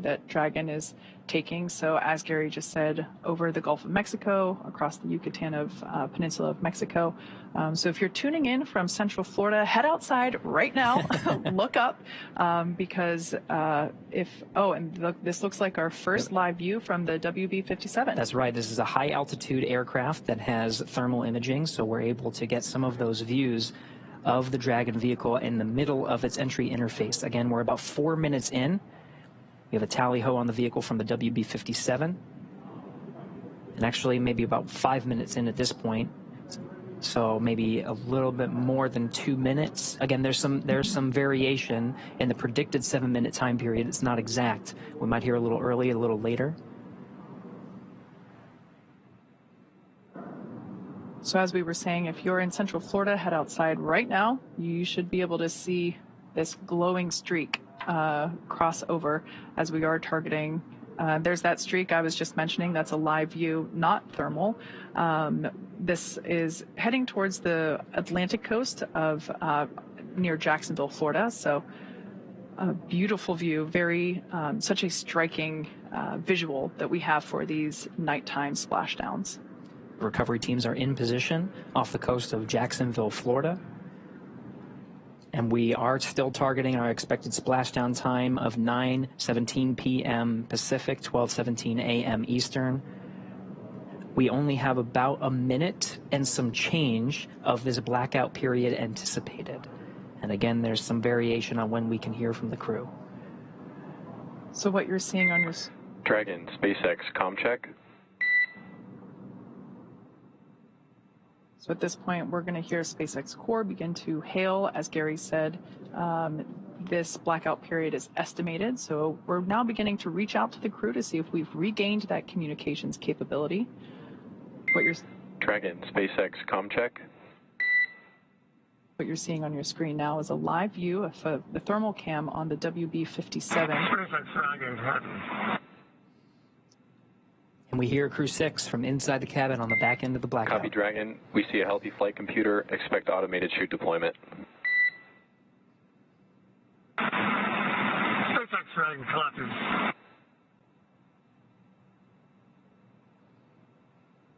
that Dragon is taking. So as Gary just said, over the Gulf of Mexico, across the Yucatan Peninsula of Mexico. So if you're tuning in from Central Florida, head outside right now, look up, because this looks like our first live view from the WB-57. That's right. This is a high altitude aircraft that has thermal imaging, so we're able to get some of those views of the Dragon vehicle in the middle of its entry interface. Again, we're about 4 minutes in. We have a tally-ho on the vehicle from the WB-57, and actually maybe about 5 minutes in at this point, so maybe a little bit more than 2 minutes. Again, there's some variation in the predicted 7-minute time period. It's not exact. We might hear a little early, a little later. So as we were saying, if you're in Central Florida, head outside right now. You should be able to see this glowing streak cross over as we are targeting. There's that streak I was just mentioning. That's a live view, not thermal. This is heading towards the Atlantic coast of near Jacksonville, Florida. So a beautiful view, very such a striking visual that we have for these nighttime splashdowns. Recovery teams are in position off the coast of Jacksonville, Florida. And we are still targeting our expected splashdown time of 9:17 p.m. Pacific, 12:17 a.m. Eastern. We only have about a minute and some change of this blackout period anticipated. And again, there's some variation on when we can hear from the crew. So what you're seeing on your... Dragon, SpaceX comm check. So at this point, we're going to hear SpaceX Core begin to hail. As Gary said, this blackout period is estimated. So we're now beginning to reach out to the crew to see if we've regained that communications capability. Dragon, SpaceX comm check. What you're seeing on your screen now is a live view of the thermal cam on the WB-57. And we hear Crew-6 from inside the cabin on the back end of the blackout. Copy, Dragon. We see a healthy flight computer. Expect automated chute deployment. SpaceX Dragon, copy.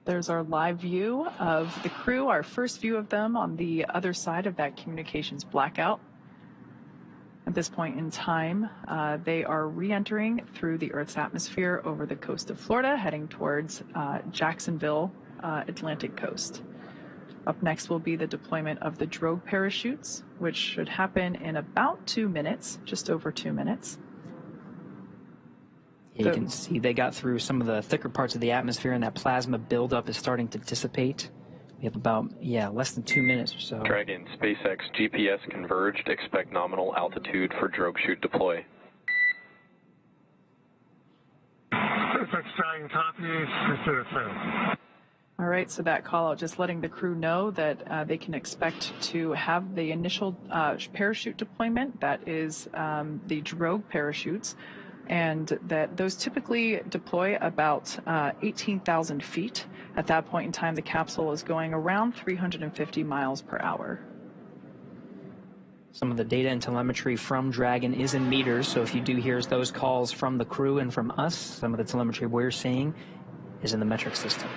There's our live view of the crew, our first view of them on the other side of that communications blackout. At this point in time, they are re-entering through the Earth's atmosphere over the coast of Florida, heading towards Jacksonville, Atlantic coast. Up next will be the deployment of the drogue parachutes, which should happen in about 2 minutes, just over 2 minutes. You can see they got through some of the thicker parts of the atmosphere, and that plasma buildup is starting to dissipate. We have about, less than 2 minutes or so. Dragon, SpaceX GPS converged. Expect nominal altitude for drogue chute deploy. SpaceX Dragon, copy. All right, so that call out just letting the crew know that they can expect to have the initial parachute deployment. That is the drogue parachutes, and that those typically deploy about 18,000 feet. At that point in time, the capsule is going around 350 miles per hour. Some of the data and telemetry from Dragon is in meters, so if you do hear those calls from the crew and from us, some of the telemetry we're seeing is in the metric system.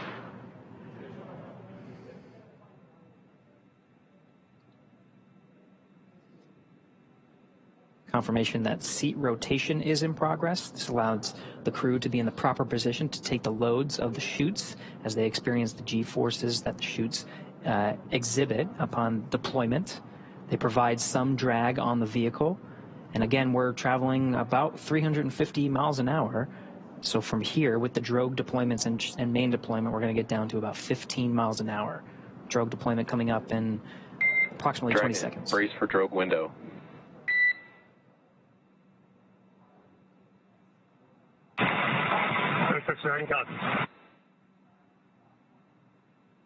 Confirmation that seat rotation is in progress. This allows the crew to be in the proper position to take the loads of the chutes as they experience the G-forces that the chutes exhibit upon deployment. They provide some drag on the vehicle. And again, we're traveling about 350 miles an hour. So from here, with the drogue deployments and main deployment, we're going to get down to about 15 miles an hour. Drogue deployment coming up in approximately Dragon, 20 seconds. Brace for drogue window.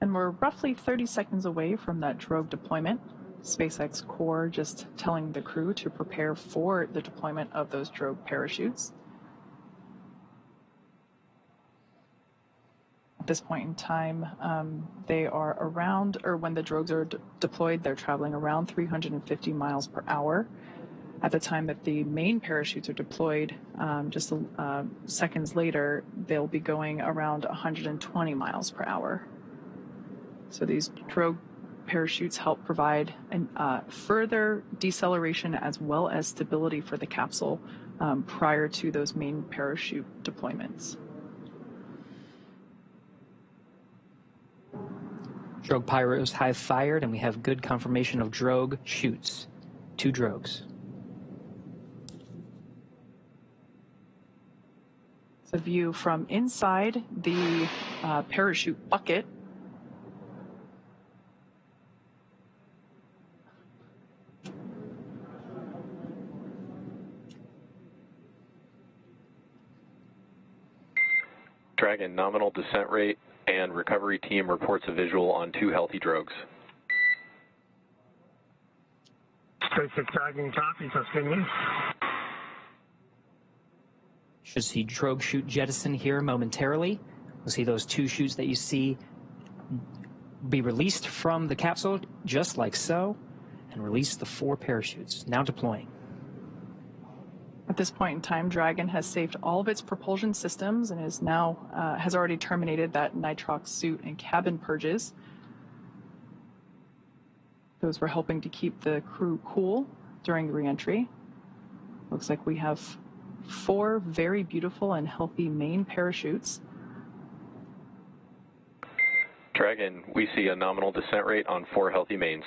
And we're roughly 30 seconds away from that drogue deployment. SpaceX Core just telling the crew to prepare for the deployment of those drogue parachutes. At this point in time, they are around, or when the drogues are deployed, they're traveling around 350 miles per hour. At the time that the main parachutes are deployed, just seconds later, they'll be going around 120 miles per hour. So these drogue parachutes help provide further deceleration as well as stability for the capsule prior to those main parachute deployments. Drogue pyros have fired, and we have good confirmation of drogue chutes. 2 drogues. It's a view from inside the parachute bucket. Dragon, nominal descent rate and recovery team reports a visual on 2 healthy drogues. SpaceX Dragon copy, that's good news. Should see drogue chute jettison here momentarily. We'll see those 2 chutes that you see be released from the capsule, just like so, and release the 4 parachutes, now deploying. At this point in time, Dragon has saved all of its propulsion systems and is now has already terminated that nitrox suit and cabin purges. Those were helping to keep the crew cool during reentry. Looks like we have 4 very beautiful and healthy main parachutes. Dragon, we see a nominal descent rate on 4 healthy mains.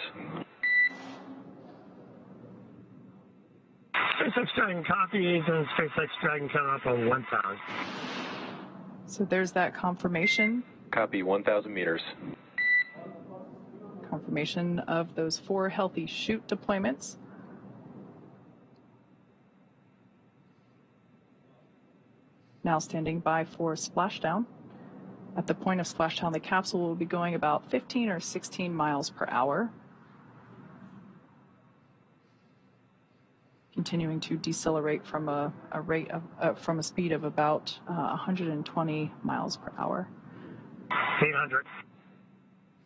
SpaceX Dragon copies and SpaceX Dragon coming up on 1,000. So there's that confirmation. Copy, 1,000 meters. Confirmation of those 4 healthy chute deployments. Now standing by for splashdown. At the point of splashdown, the capsule will be going about 15 or 16 miles per hour. Continuing to decelerate from a rate of from a speed of about 120 miles per hour. 800.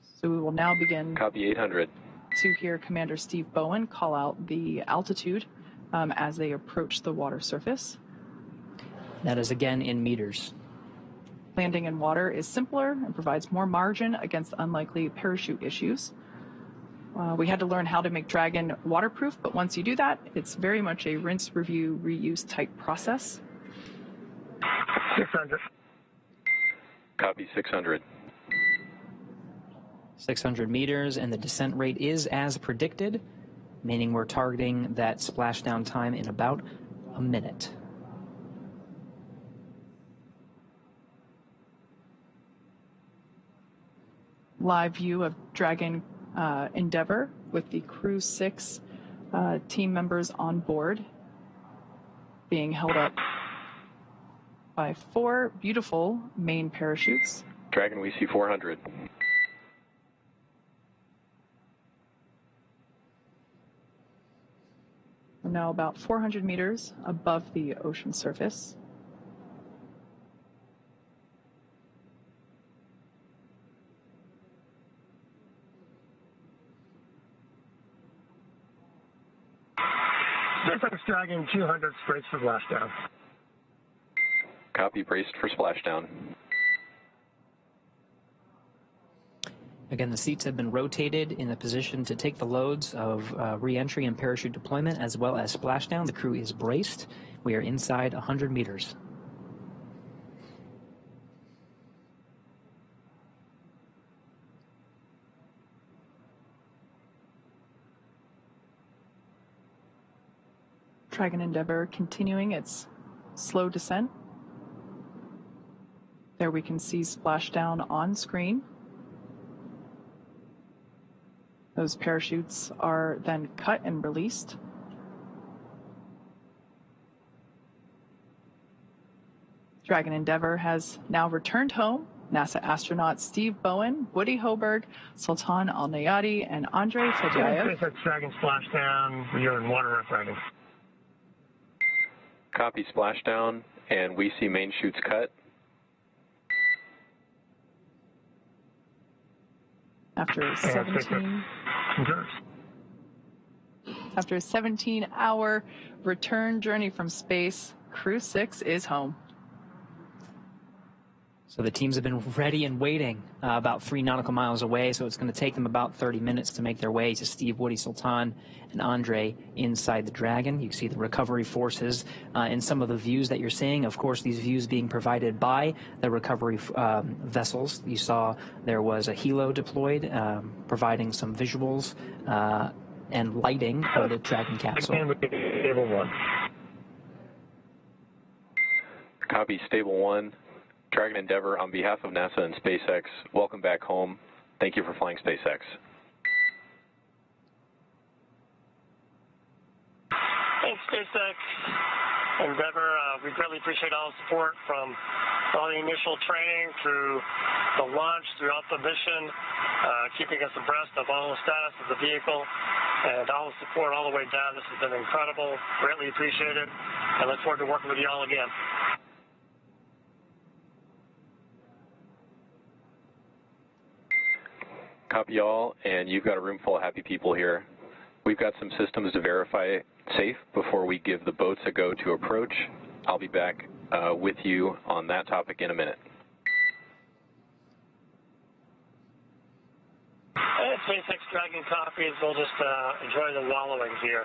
So we will now begin Copy, 800. to hear Commander Steve Bowen call out the altitude as they approach the water surface. That is again in meters. Landing in water is simpler and provides more margin against unlikely parachute issues. We had to learn how to make Dragon waterproof, but once you do that, it's very much a rinse, review, reuse type process. 600. Copy, 600. 600 meters, and the descent rate is as predicted, meaning we're targeting that splashdown time in about a minute. Live view of Dragon Endeavour with the Crew-6 team members on board, being held up by 4 beautiful main parachutes. Dragon, we see 400. We're now about 400 meters above the ocean surface. SpaceX Dragon 200 braced for splashdown. Copy, braced for splashdown. Again, the seats have been rotated in a position to take the loads of re-entry and parachute deployment as well as splashdown. The crew is braced. We are inside 100 meters. Dragon Endeavour continuing its slow descent. There we can see splashdown on screen. Those parachutes are then cut and released. Dragon Endeavour has now returned home. NASA astronauts Steve Bowen, Woody Hoburg, Sultan Alneyadi, and Andrey Fedyaev. SpaceX Dragon splashdown. You're in water rough Dragon. Copy, splashdown, and we see main chutes cut. After 17 After a 17-hour return journey from space, Crew-6 is home. So the teams have been ready and waiting about 3 nautical miles away, so it's going to take them about 30 minutes to make their way to Steve, Woody, Sultan, and Andrey inside the Dragon. You can see the recovery forces in some of the views that you're seeing. Of course, these views being provided by the recovery vessels. You saw there was a helo deployed, providing some visuals and lighting of the Dragon capsule. Copy, Stable 1. Dragon Endeavour, on behalf of NASA and SpaceX, welcome back home. Thank you for flying SpaceX. Thanks, SpaceX. Endeavour, we greatly appreciate all the support from all the initial training through the launch, throughout the mission, keeping us abreast of all the status of the vehicle, and all the support all the way down. This has been incredible, greatly appreciated, and look forward to working with you all again. Copy all, and you've got a room full of happy people here. We've got some systems to verify safe before we give the boats a go to approach. I'll be back with you on that topic in a minute. SpaceX Dragon copies, we'll just enjoy the wallowing here.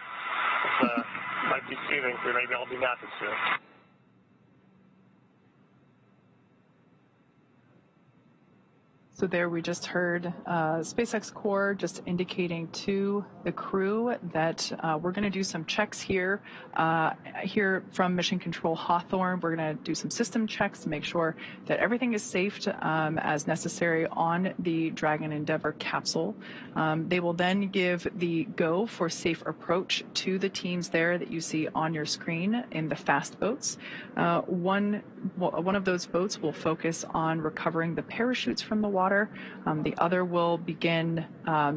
It might be soothing, we maybe all be napping soon. So there we just heard SpaceX Core just indicating to the crew that we're going to do some checks here. Here from Mission Control Hawthorne, we're going to do some system checks to make sure that everything is safe as necessary on the Dragon Endeavour capsule. They will then give the go for safe approach to the teams there that you see on your screen in the fast boats. One of those boats will focus on recovering the parachutes from the water. The other will begin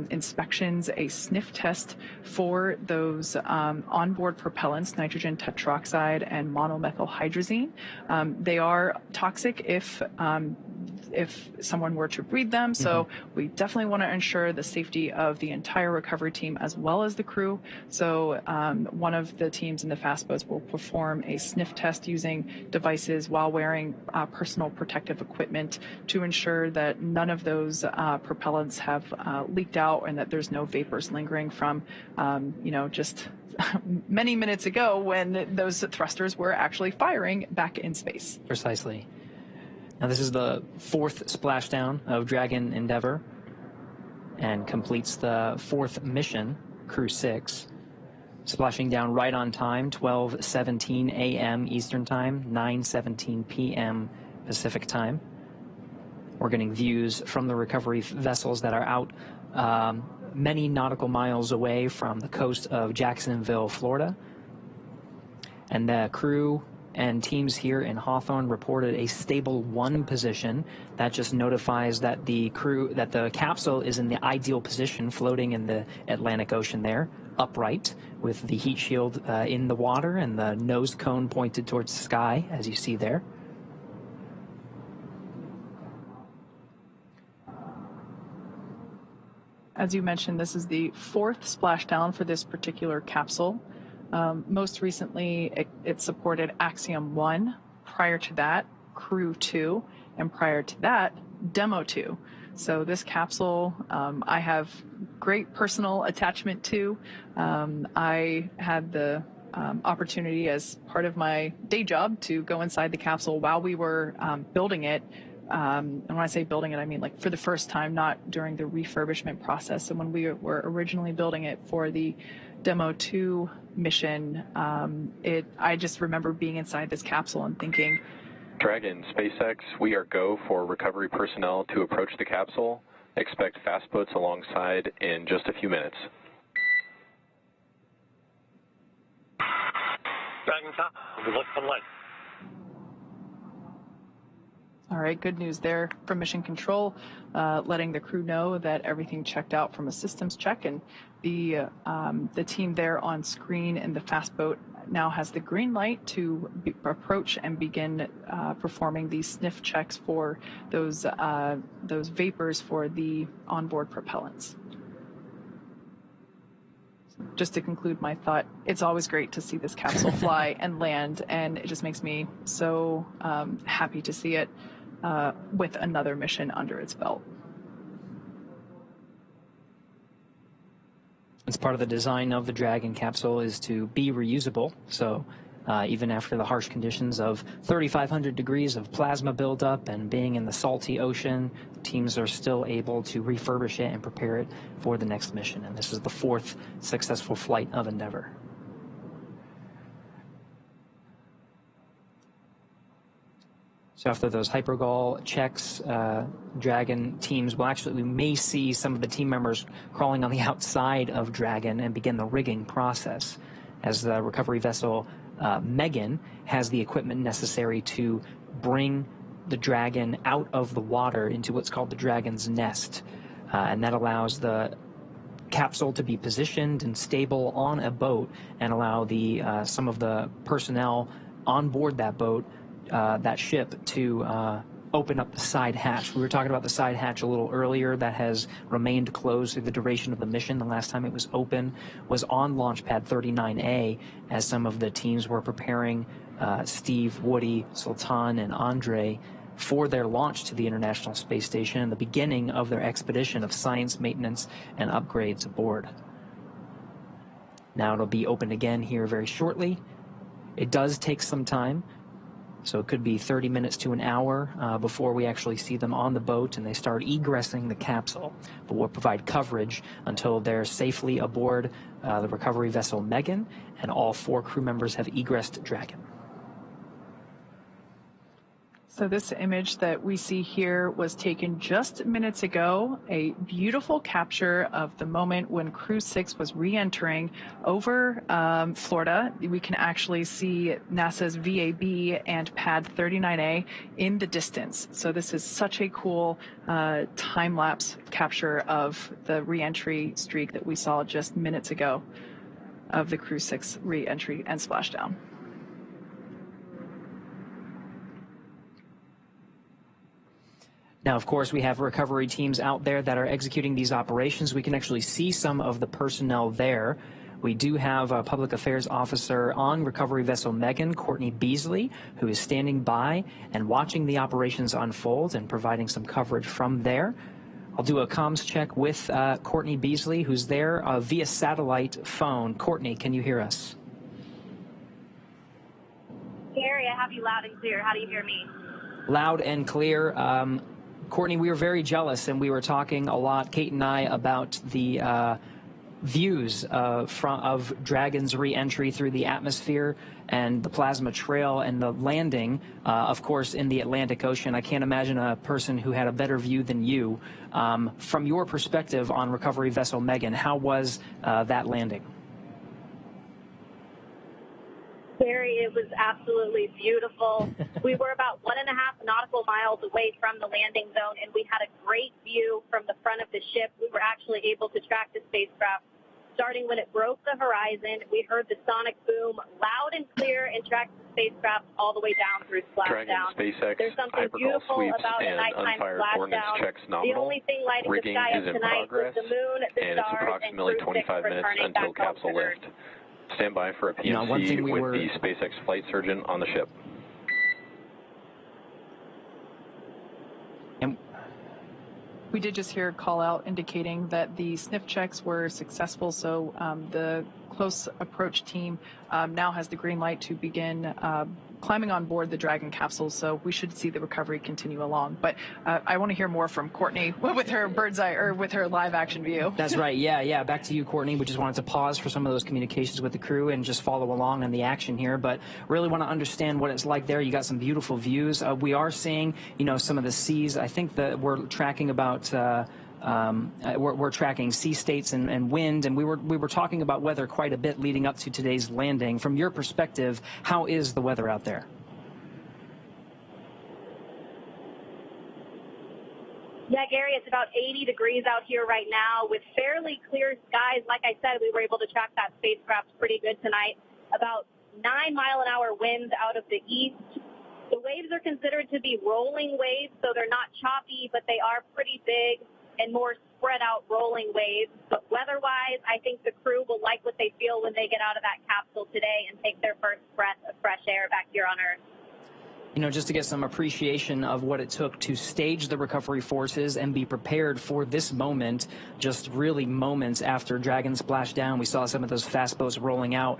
inspections, a sniff test for those onboard propellants, nitrogen tetroxide and monomethylhydrazine. They are toxic if someone were to breathe them, so we definitely want to ensure the safety of the entire recovery team as well as the crew. So one of the teams in the fast boats will perform a sniff test using devices while wearing personal protective equipment to ensure that none of those propellants have leaked out and that there's no vapors lingering from, just many minutes ago when those thrusters were actually firing back in space. Precisely. Now this is the 4th splashdown of Dragon Endeavour and completes the 4th mission, Crew-6, splashing down right on time, 12:17 a.m. Eastern Time, 9:17 p.m. Pacific Time. We're getting views from the recovery vessels that are out many nautical miles away from the coast of Jacksonville, Florida. And the crew and teams here in Hawthorne reported a stable 1 position. That just notifies that the capsule is in the ideal position, floating in the Atlantic Ocean there, upright, with the heat shield in the water and the nose cone pointed towards the sky, as you see there. As you mentioned, this is the 4th splashdown for this particular capsule. Most recently, it supported Axiom 1. Prior to that, Crew 2. And prior to that, Demo 2. So this capsule, I have great personal attachment to. I had the opportunity as part of my day job to go inside the capsule while we were building it. And when I say building it, I mean like for the first time, not during the refurbishment process. And when we were originally building it for the Demo 2 mission, I just remember being inside this capsule and thinking, Dragon, SpaceX, we are go for recovery personnel to approach the capsule. Expect fast boats alongside in just a few minutes. Dragon top, we look for light. all right, good news there from Mission Control, letting the crew know that everything checked out from a systems check, and the team there on screen in the fast boat now has the green light to approach and begin performing these sniff checks for those vapors for the onboard propellants. Just to conclude my thought, it's always great to see this capsule fly and land, and it just makes me so happy to see it with another mission under its belt. It's part of the design of the Dragon capsule is to be reusable. So even after the harsh conditions of 3,500 degrees of plasma buildup and being in the salty ocean, teams are still able to refurbish it and prepare it for the next mission. And this is the 4th successful flight of Endeavour. So after those hypergol checks, Dragon teams, well, actually, we may see some of the team members crawling on the outside of Dragon and begin the rigging process as the recovery vessel Megan has the equipment necessary to bring the Dragon out of the water into what's called the Dragon's nest. And that allows the capsule to be positioned and stable on a boat and allow the some of the personnel on board that boat, that ship, to open up the side hatch. We were talking about the side hatch a little earlier. That has remained closed through the duration of the mission. The last time it was open was on Launch Pad 39A as some of the teams were preparing Steve, Woody, Sultan, and Andrey for their launch to the International Space Station and the beginning of their expedition of science, maintenance, and upgrades aboard. Now it'll be open again here very shortly. It does take some time. So it could be 30 minutes to an hour before we actually see them on the boat and they start egressing the capsule. But we'll provide coverage until they're safely aboard the recovery vessel Megan, and all 4 crew members have egressed Dragon. So this image that we see here was taken just minutes ago, a beautiful capture of the moment when Crew-6 was re-entering over Florida. We can actually see NASA's VAB and Pad 39A in the distance. So this is such a cool time-lapse capture of the re-entry streak that we saw just minutes ago of the Crew-6 re-entry and splashdown. Now, of course, we have recovery teams out there that are executing these operations. We can actually see some of the personnel there. We do have a public affairs officer on recovery vessel Megan, Courtney Beasley, who is standing by and watching the operations unfold and providing some coverage from there. I'll do a comms check with Courtney Beasley, who's there via satellite phone. Courtney, can you hear us? Gary, I have you loud and clear. How do you hear me? Loud and clear. Courtney, we were very jealous, and we were talking a lot, Kate and I, about the views of Dragon's re-entry through the atmosphere and the plasma trail and the landing, of course, in the Atlantic Ocean. I can't imagine a person who had a better view than you. From your perspective on recovery vessel Megan, how was that landing? Gary, it was absolutely beautiful. We were about 1.5 nautical miles away from the landing zone, and we had a great view from the front of the ship. We were actually able to track the spacecraft. Starting when it broke the horizon, we heard the sonic boom loud and clear and tracked the spacecraft all the way down through splashdown. SpaceX There's something beautiful sweeps about a and nighttime unfired ordnance splashdown. checks The nominal. only thing lighting the Rigging sky is up in tonight progress, was the moon, the and it's stars, approximately and Crew-6 25 minutes returning until back home capsule to Earth. lift. Stand by for a PMC with the SpaceX flight surgeon on the ship. And we did just hear a call out indicating that the sniff checks were successful, so the close approach team now has the green light to begin climbing on board the Dragon capsule, so we should see the recovery continue along. But I want to hear more from Courtney with her bird's eye, or with her live action view. That's right. Yeah. Back to you, Courtney. We just wanted to pause for some of those communications with the crew and just follow along on the action here. But really want to understand what it's like there. You got some beautiful views. We are seeing, some of the seas. I think that we're tracking about. We're tracking sea states and wind, and we were talking about weather quite a bit leading up to today's landing. From your perspective, how is the weather out there? Yeah, Gary, it's about 80 degrees out here right now with fairly clear skies. Like I said, we were able to track that spacecraft pretty good tonight. About 9-mile-an-hour winds out of the east. The waves are considered to be rolling waves, so they're not choppy, but they are pretty big. and more spread out rolling waves. But weather-wise, I think the crew will like what they feel when they get out of that capsule today and take their first breath of fresh air back here on Earth. You know, just to get some appreciation of what it took to stage the recovery forces and be prepared for this moment, just really moments after Dragon splashed down, we saw some of those fast boats rolling out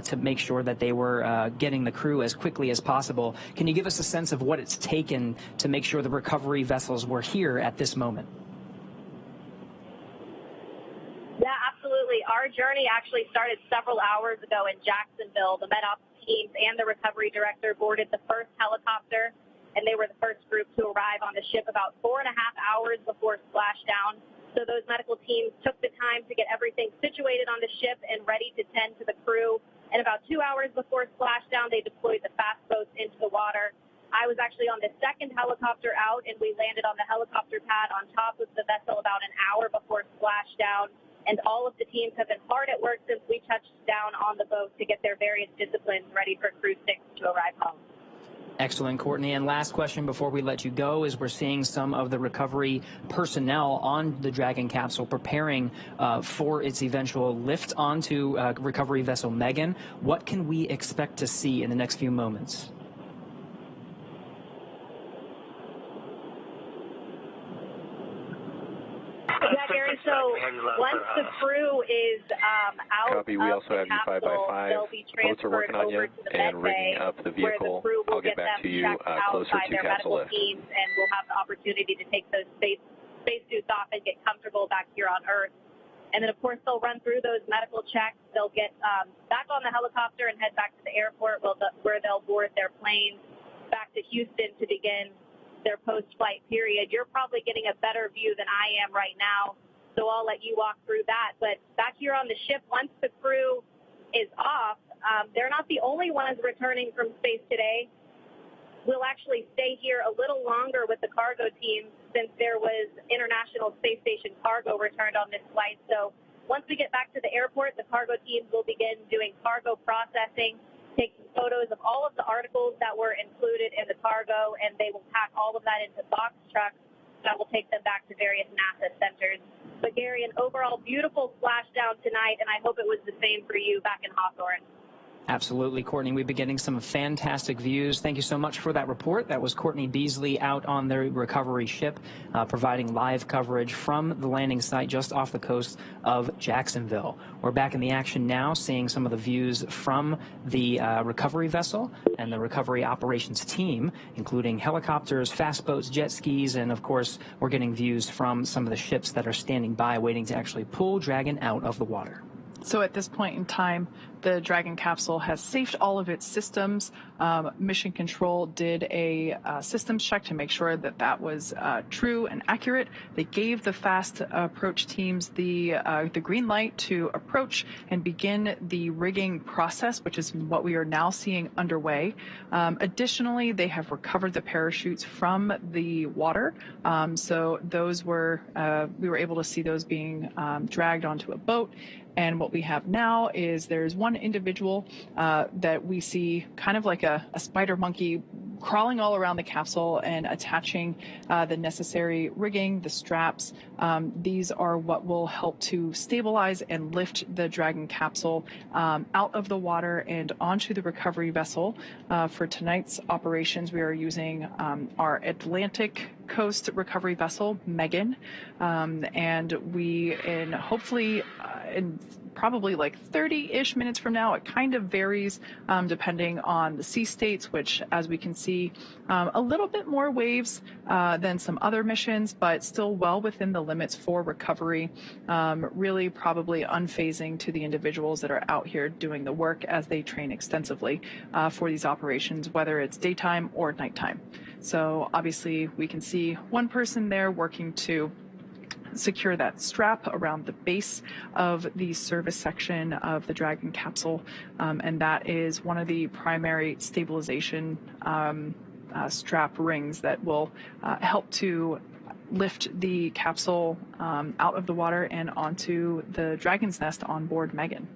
to make sure that they were getting the crew as quickly as possible. Can you give us a sense of what it's taken to make sure the recovery vessels were here at this moment? Yeah, absolutely. Our journey actually started several hours ago in Jacksonville. The MedOps teams and the recovery director boarded the first helicopter, and they were the first group to arrive on the ship about 4.5 hours before splashdown. So those medical teams took the time to get everything situated on the ship and ready to tend to the crew. And about 2 hours before splashdown, they deployed the fast boats into the water. I was actually on the second helicopter out, and we landed on the helicopter pad on top of the vessel about an hour before splashdown. And all of the teams have been hard at work since we touched down on the boat to get their various disciplines ready for Crew-6 to arrive home. Excellent, Courtney. And last question before we let you go is we're seeing some of the recovery personnel on the Dragon capsule preparing for its eventual lift onto recovery vessel Megan. What can we expect to see in the next few moments? So once the crew is out Copy. We also have you 5x5. they'll be Boats are working on you and rigging up the vehicle. I'll get back to you closer to capsule lift. Teams, and we'll have the opportunity to take those spacesuits off and get comfortable back here on Earth. And then, of course, they'll run through those medical checks. They'll get back on the helicopter and head back to the airport where they'll board their planes back to Houston to begin their post-flight period. You're probably getting a better view than I am right now, so I'll let you walk through that. But back here on the ship, once the crew is off, they're not the only ones returning from space today. We'll actually stay here a little longer with the cargo team since there was International Space Station cargo returned on this flight. So once we get back to the airport, the cargo teams will begin doing cargo processing, taking photos of all of the articles that were included in the cargo, and they will pack all of that into box trucks that will take them back to various NASA centers. But Gary, an overall beautiful splashdown tonight, and I hope it was the same for you back in Hawthorne. Absolutely, Courtney. We've been getting some fantastic views. Thank you so much for that report. That was Courtney Beasley out on the recovery ship, providing live coverage from the landing site just off the coast of Jacksonville. We're back in the action now, seeing some of the views from the recovery vessel and the recovery operations team, including helicopters, fast boats, jet skis, and of course, we're getting views from some of the ships that are standing by waiting to actually pull Dragon out of the water. So at this point in time, the Dragon capsule has safed all of its systems. Mission Control did a systems check to make sure that that was true and accurate. They gave the fast approach teams the green light to approach and begin the rigging process, which is what we are now seeing underway. Additionally, they have recovered the parachutes from the water. So those were, we were able to see those being dragged onto a boat. And what we have now is there's one individual that we see kind of like a spider monkey crawling all around the capsule and attaching the necessary rigging, the straps. These are what will help to stabilize and lift the Dragon capsule out of the water and onto the recovery vessel. For tonight's operations, we are using our Atlantic Coast recovery vessel, Megan, and we, in hopefully in probably like 30-ish minutes from now, it kind of varies depending on the sea states, which, as we can see, a little bit more waves than some other missions, but still well within the limits for recovery, really probably unfazing to the individuals that are out here doing the work as they train extensively for these operations, whether it's daytime or nighttime. So obviously we can see one person there working to secure that strap around the base of the service section of the Dragon capsule, and that is one of the primary stabilization strap rings that will help to lift the capsule out of the water and onto the Dragon's nest on board Megan.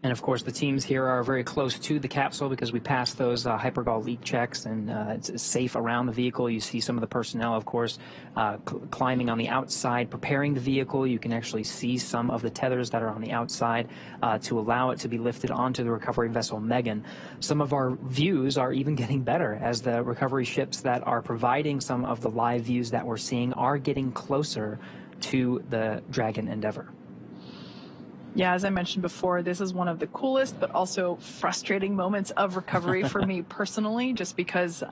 And of course, the teams here are very close to the capsule because we passed those hypergol leak checks, and it's safe around the vehicle. You see some of the personnel, of course, climbing on the outside, preparing the vehicle. You can actually see some of the tethers that are on the outside to allow it to be lifted onto the recovery vessel Megan. Some of our views are even getting better as the recovery ships that are providing some of the live views that we're seeing are getting closer to the Dragon Endeavour. Yeah, as I mentioned before, this is one of the coolest but also frustrating moments of recovery for me personally, just because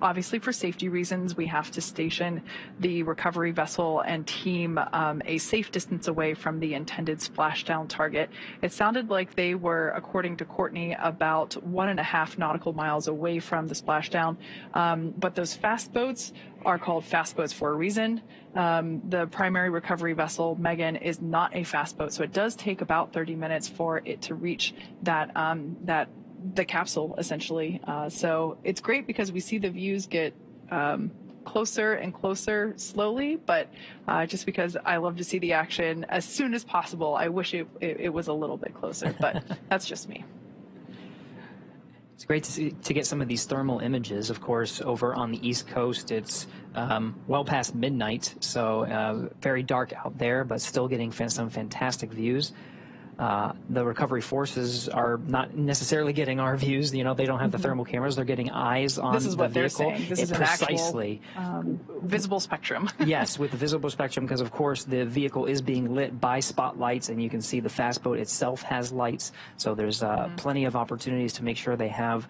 obviously for safety reasons, we have to station the recovery vessel and team a safe distance away from the intended splashdown target. It sounded like they were, according to Courtney, about 1.5 nautical miles away from the splashdown. But those fast boats are called fast boats for a reason. The primary recovery vessel, Megan, is not a fast boat, so it does take about 30 minutes for it to reach the capsule, essentially. So it's great because we see the views get closer and closer slowly, but just because I love to see the action as soon as possible, I wish it was a little bit closer, but that's just me. It's great to get some of these thermal images. Of course, over on the East Coast, it's well past midnight, so very dark out there, but still getting some fantastic views. The recovery forces are not necessarily getting our views. You know, they don't have the thermal cameras. They're getting eyes on the vehicle. This is what they're saying. This is an precisely actual visible spectrum. Yes, with the visible spectrum, because of course the vehicle is being lit by spotlights, and you can see the fast boat itself has lights. So there's plenty of opportunities to make sure they have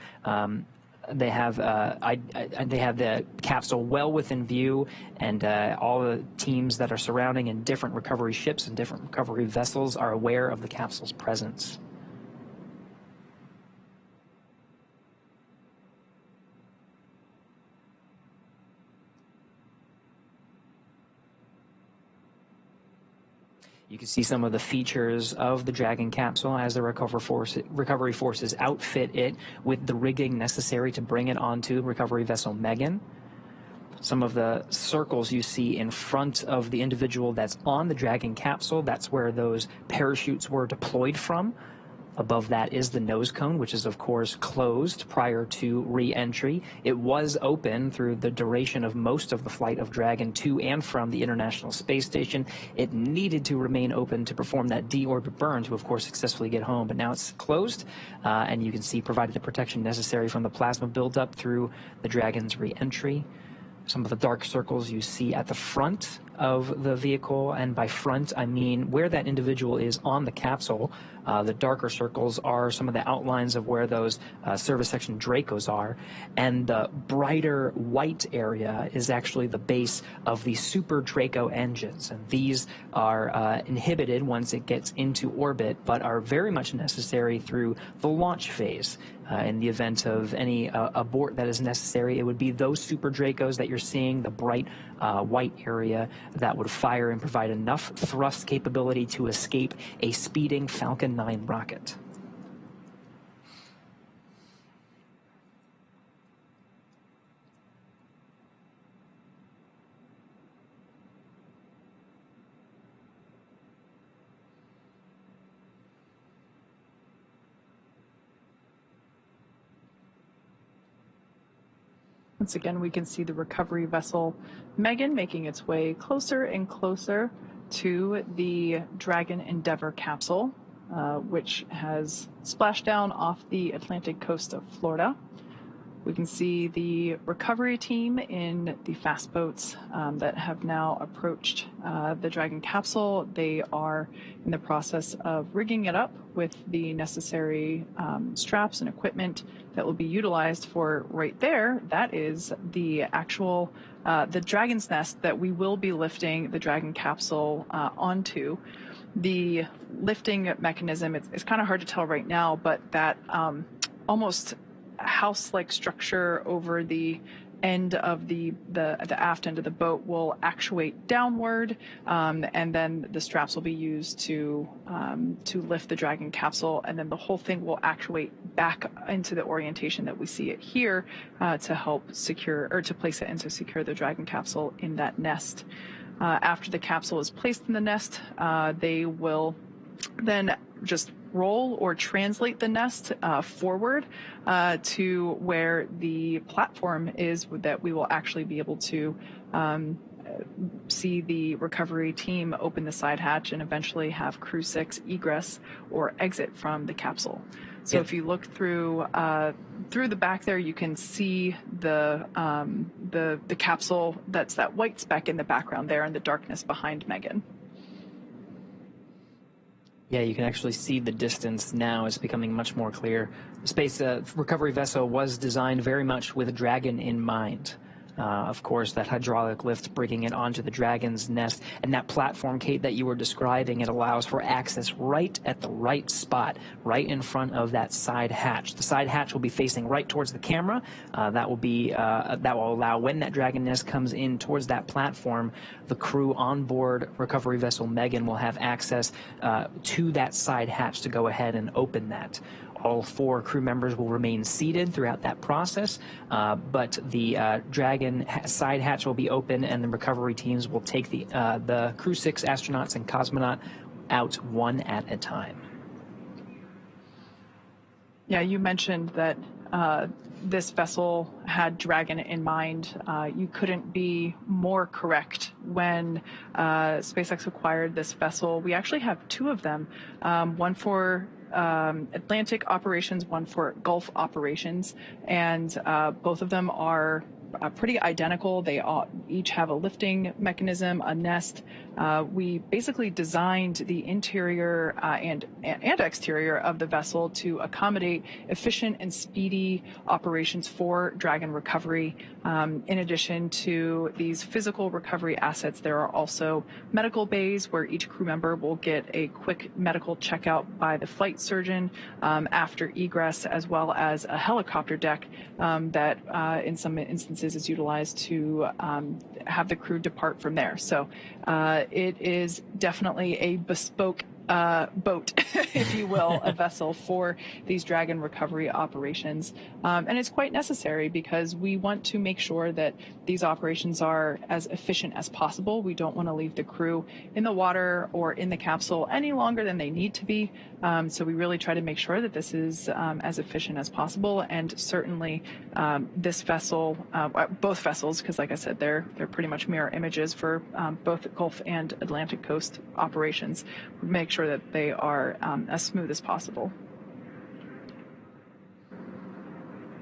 the capsule well within view, and all the teams that are surrounding in different recovery ships and different recovery vessels are aware of the capsule's presence. You can see some of the features of the Dragon capsule as the recovery forces outfit it with the rigging necessary to bring it onto recovery vessel Megan. Some of the circles you see in front of the individual that's on the Dragon capsule, that's where those parachutes were deployed from. Above that is the nose cone, which is, of course, closed prior to re-entry. It was open through the duration of most of the flight of Dragon to and from the International Space Station. It needed to remain open to perform that deorbit burn to, of course, successfully get home. But now it's closed, and you can see provided the protection necessary from the plasma buildup through the Dragon's re-entry. Some of the dark circles you see at the front of the vehicle, and by front I mean where that individual is on the capsule. The darker circles are some of the outlines of where those service section Dracos are, and the brighter white area is actually the base of the Super Draco engines, and these are inhibited once it gets into orbit, but are very much necessary through the launch phase. In the event of any abort that is necessary, it would be those Super Dracos that you're seeing, the bright white area, that would fire and provide enough thrust capability to escape a speeding Falcon 9 rocket. Once again, we can see the recovery vessel Megan making its way closer and closer to the Dragon Endeavour capsule, which has splashed down off the Atlantic coast of Florida. We can see the recovery team in the fast boats that have now approached the Dragon capsule. They are in the process of rigging it up with the necessary straps and equipment that will be utilized for right there. That is the actual, the Dragon's nest that we will be lifting the Dragon capsule onto. The lifting mechanism, it's kind of hard to tell right now, but that almost house-like structure over the end of the aft end of the boat will actuate downward, and then the straps will be used to lift the Dragon capsule, and then the whole thing will actuate back into the orientation that we see it here to help secure, or to place it and to secure the Dragon capsule in that nest. After the capsule is placed in the nest, they will then just roll or translate the nest forward to where the platform is that we will actually be able to see the recovery team open the side hatch and eventually have Crew-6 egress or exit from the capsule. So if you look through the back there, you can see the capsule. That's that white speck in the background there in the darkness behind Megan. Yeah, you can actually see the distance now. It's becoming much more clear. The space recovery vessel was designed very much with a Dragon in mind. Of course, that hydraulic lift bringing it onto the Dragon's nest, and that platform, Kate, that you were describing, it allows for access right at the right spot, right in front of that side hatch. The side hatch will be facing right towards the camera. That will allow, when that Dragon nest comes in towards that platform, the crew on board recovery vessel Megan will have access to that side hatch to go ahead and open that. All 4 crew members will remain seated throughout that process, but the Dragon side hatch will be open, and the recovery teams will take the Crew-6 astronauts and cosmonaut out one at a time. Yeah, you mentioned that this vessel had Dragon in mind. You couldn't be more correct. When SpaceX acquired this vessel, we actually have 2 of them, one for Atlantic operations, one for Gulf operations, and both of them are pretty identical. They all each have a lifting mechanism, a nest. We basically designed the interior and exterior of the vessel to accommodate efficient and speedy operations for Dragon recovery. In addition to these physical recovery assets, there are also medical bays where each crew member will get a quick medical checkout by the flight surgeon after egress, as well as a helicopter deck that in some instances is utilized to have the crew depart from there. So it is definitely a bespoke boat, if you will, a vessel for these Dragon recovery operations. And it's quite necessary because we want to make sure that these operations are as efficient as possible. We don't want to leave the crew in the water or in the capsule any longer than they need to be. So we really try to make sure that this is as efficient as possible. And certainly this vessel, both vessels, because like I said, they're pretty much mirror images for both Gulf and Atlantic coast operations. We make sure that they are as smooth as possible.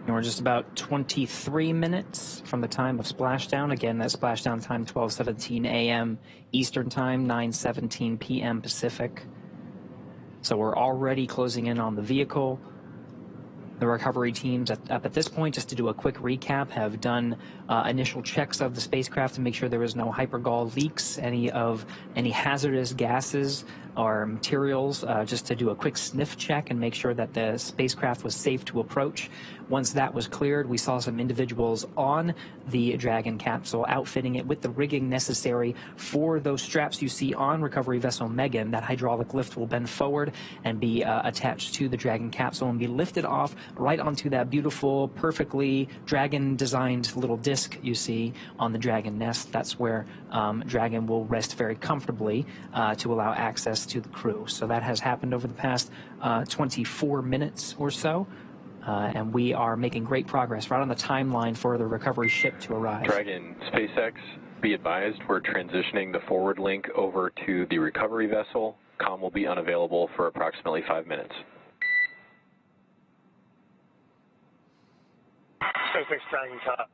And we're just about 23 minutes from the time of splashdown. Again, that splashdown time, 12:17 a.m. Eastern Time, 9:17 p.m. Pacific. So we're already closing in on the vehicle. The recovery teams up at this point, just to do a quick recap, have done initial checks of the spacecraft to make sure there was no hypergol leaks, any hazardous gases or materials, just to do a quick sniff check and make sure that the spacecraft was safe to approach. Once that was cleared, we saw some individuals on the Dragon capsule outfitting it with the rigging necessary for those straps you see on recovery vessel Megan. That hydraulic lift will bend forward and be attached to the Dragon capsule and be lifted off right onto that beautiful, perfectly Dragon-designed little disc you see on the Dragon nest. That's where Dragon will rest very comfortably to allow access to the crew. So that has happened over the past 24 minutes or so. And we are making great progress right on the timeline for the recovery ship to arrive. Dragon, SpaceX, be advised, we're transitioning the forward link over to the recovery vessel. Comm will be unavailable for approximately 5 minutes. SpaceX Dragon top.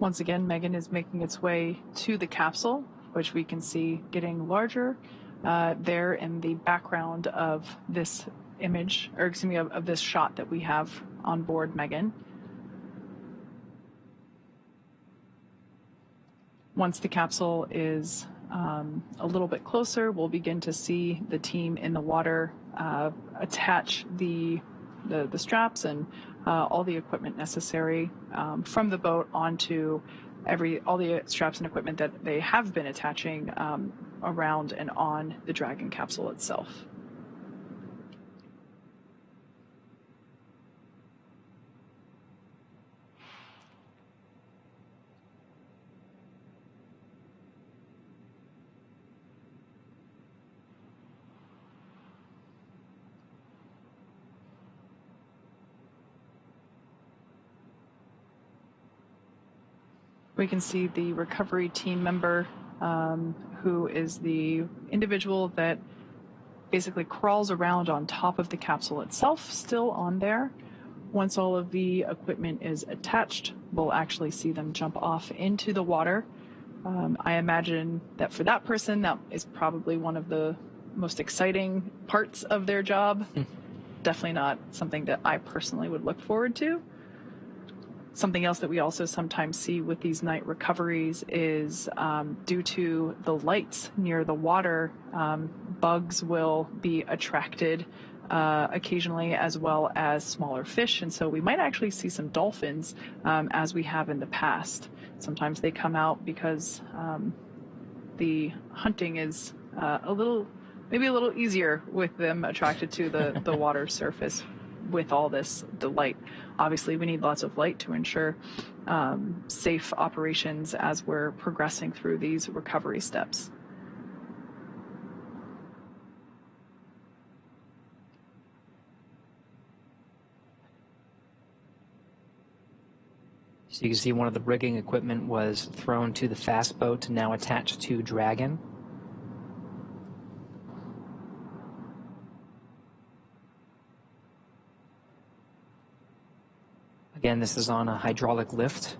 Once again, Megan is making its way to the capsule, which we can see getting larger there in the background of this image, or excuse me, of this shot that we have on board Megan. Once the capsule is a little bit closer, we'll begin to see the team in the water attach the straps and all the equipment necessary from the boat onto all the straps and equipment that they have been attaching around and on the Dragon capsule itself. We can see the recovery team member, who is the individual that basically crawls around on top of the capsule itself, still on there. Once all of the equipment is attached, we'll actually see them jump off into the water. I imagine that for that person, that is probably one of the most exciting parts of their job. Definitely not something that I personally would look forward to. Something else that we also sometimes see with these night recoveries is due to the lights near the water, bugs will be attracted occasionally, as well as smaller fish. And so we might actually see some dolphins, as we have in the past. Sometimes they come out because the hunting is maybe a little easier with them attracted to the water surface with all this light. Obviously, we need lots of light to ensure safe operations as we're progressing through these recovery steps. So you can see one of the rigging equipment was thrown to the fast boat, now attached to Dragon. Again, this is on a hydraulic lift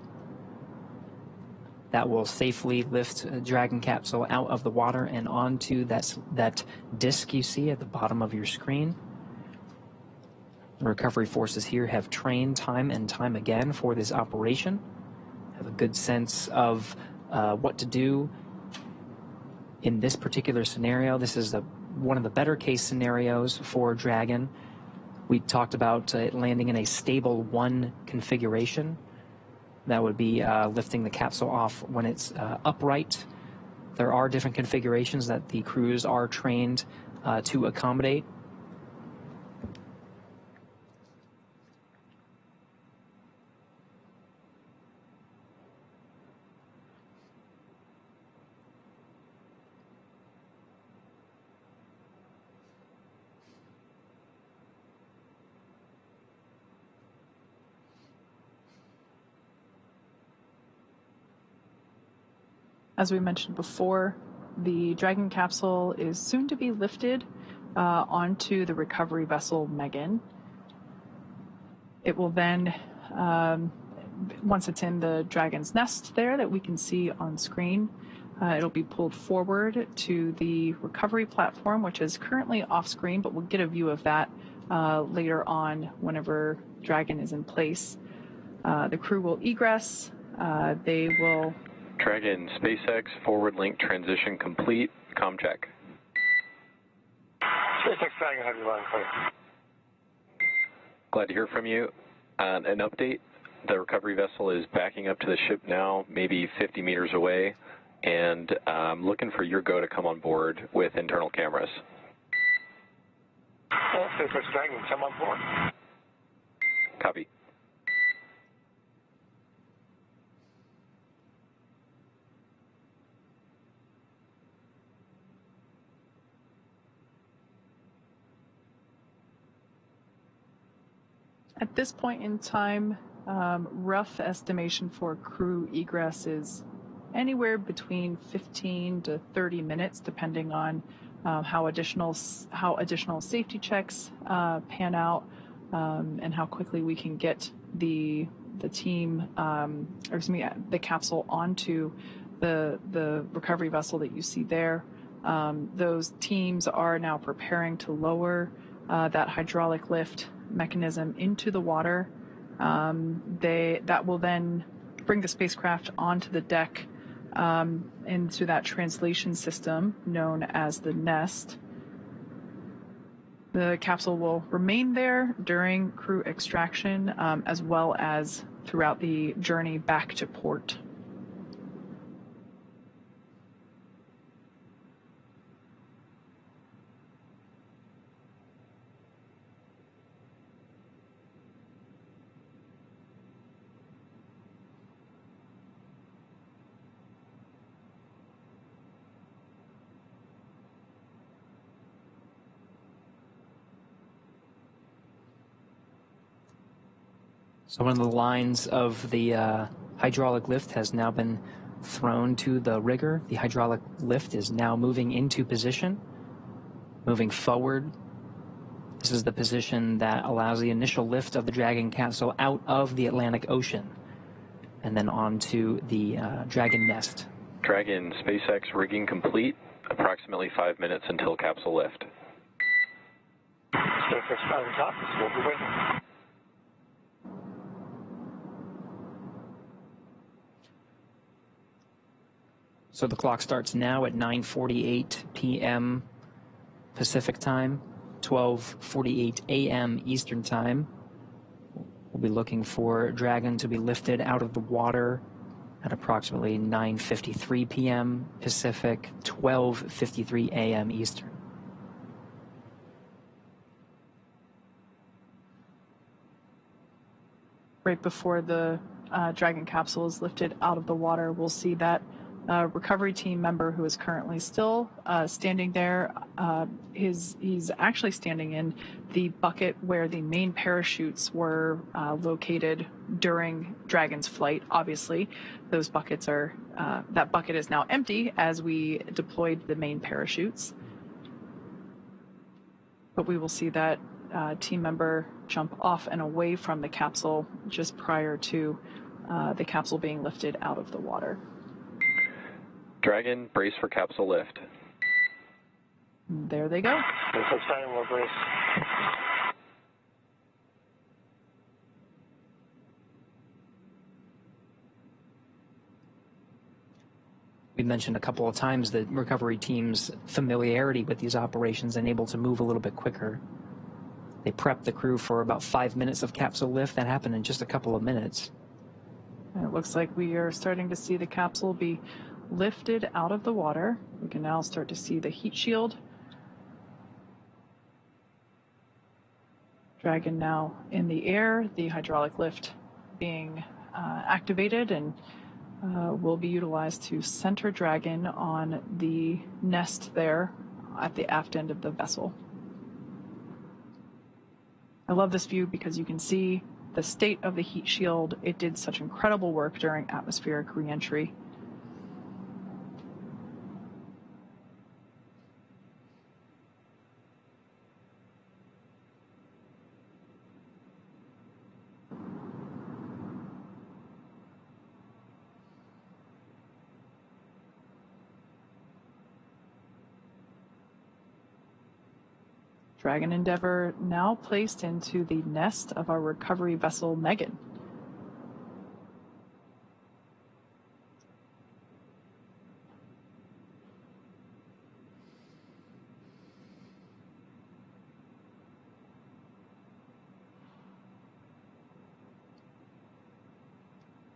that will safely lift a Dragon capsule out of the water and onto that disc you see at the bottom of your screen. The recovery forces here have trained time and time again for this operation, have a good sense of what to do in this particular scenario. This is one of the better case scenarios for Dragon. We talked about it landing in a stable 1 configuration. That would be lifting the capsule off when it's upright. There are different configurations that the crews are trained to accommodate. As we mentioned before, the Dragon capsule is soon to be lifted onto the recovery vessel Megan. It will then, once it's in the Dragon's nest there that we can see on screen, it'll be pulled forward to the recovery platform, which is currently off screen, but we'll get a view of that later on whenever Dragon is in place. The crew will egress. They will... Dragon, SpaceX, forward link transition complete. Com check. SpaceX Dragon, have you line clear? Glad to hear from you. An update, the recovery vessel is backing up to the ship now, maybe 50 meters away, and looking for your go to come on board with internal cameras. SpaceX Dragon, come on board. Copy. At this point in time, rough estimation for crew egress is anywhere between 15 to 30 minutes, depending on how additional safety checks pan out, and how quickly we can get the team, the capsule onto the recovery vessel that you see there. Those teams are now preparing to lower that hydraulic lift mechanism into the water. That will then bring the spacecraft onto the deck, into that translation system known as the nest. The capsule will remain there during crew extraction, as well as throughout the journey back to port. So one of the lines of the hydraulic lift has now been thrown to the rigger. The hydraulic lift is now moving into position, moving forward. This is the position that allows the initial lift of the Dragon capsule out of the Atlantic Ocean and then onto the Dragon nest. Dragon SpaceX rigging complete. Approximately 5 minutes until capsule lift. SpaceX Dragon top. We'll be waiting. So the clock starts now at 9:48 p.m. Pacific time, 12:48 a.m. Eastern time. We'll be looking for Dragon to be lifted out of the water at approximately 9:53 p.m. Pacific, 12:53 a.m. Eastern. Right before the Dragon capsule is lifted out of the water, we'll see that recovery team member who is currently still standing there. He's actually standing in the bucket where the main parachutes were located during Dragon's flight. Obviously, those buckets are that bucket is now empty as we deployed the main parachutes. But we will see that team member jump off and away from the capsule just prior to the capsule being lifted out of the water. Dragon, brace for capsule lift. There they go. SpaceX Dragon will brace. We mentioned a couple of times the recovery team's familiarity with these operations and able to move a little bit quicker. They prepped the crew for about 5 minutes of capsule lift. That happened in just a couple of minutes. And it looks like we are starting to see the capsule be lifted out of the water. We can now start to see the heat shield. Dragon now in the air, the hydraulic lift being activated and will be utilized to center Dragon on the nest there at the aft end of the vessel. I love this view because you can see the state of the heat shield. It did such incredible work during atmospheric re-entry. Dragon Endeavour now placed into the nest of our recovery vessel Megan.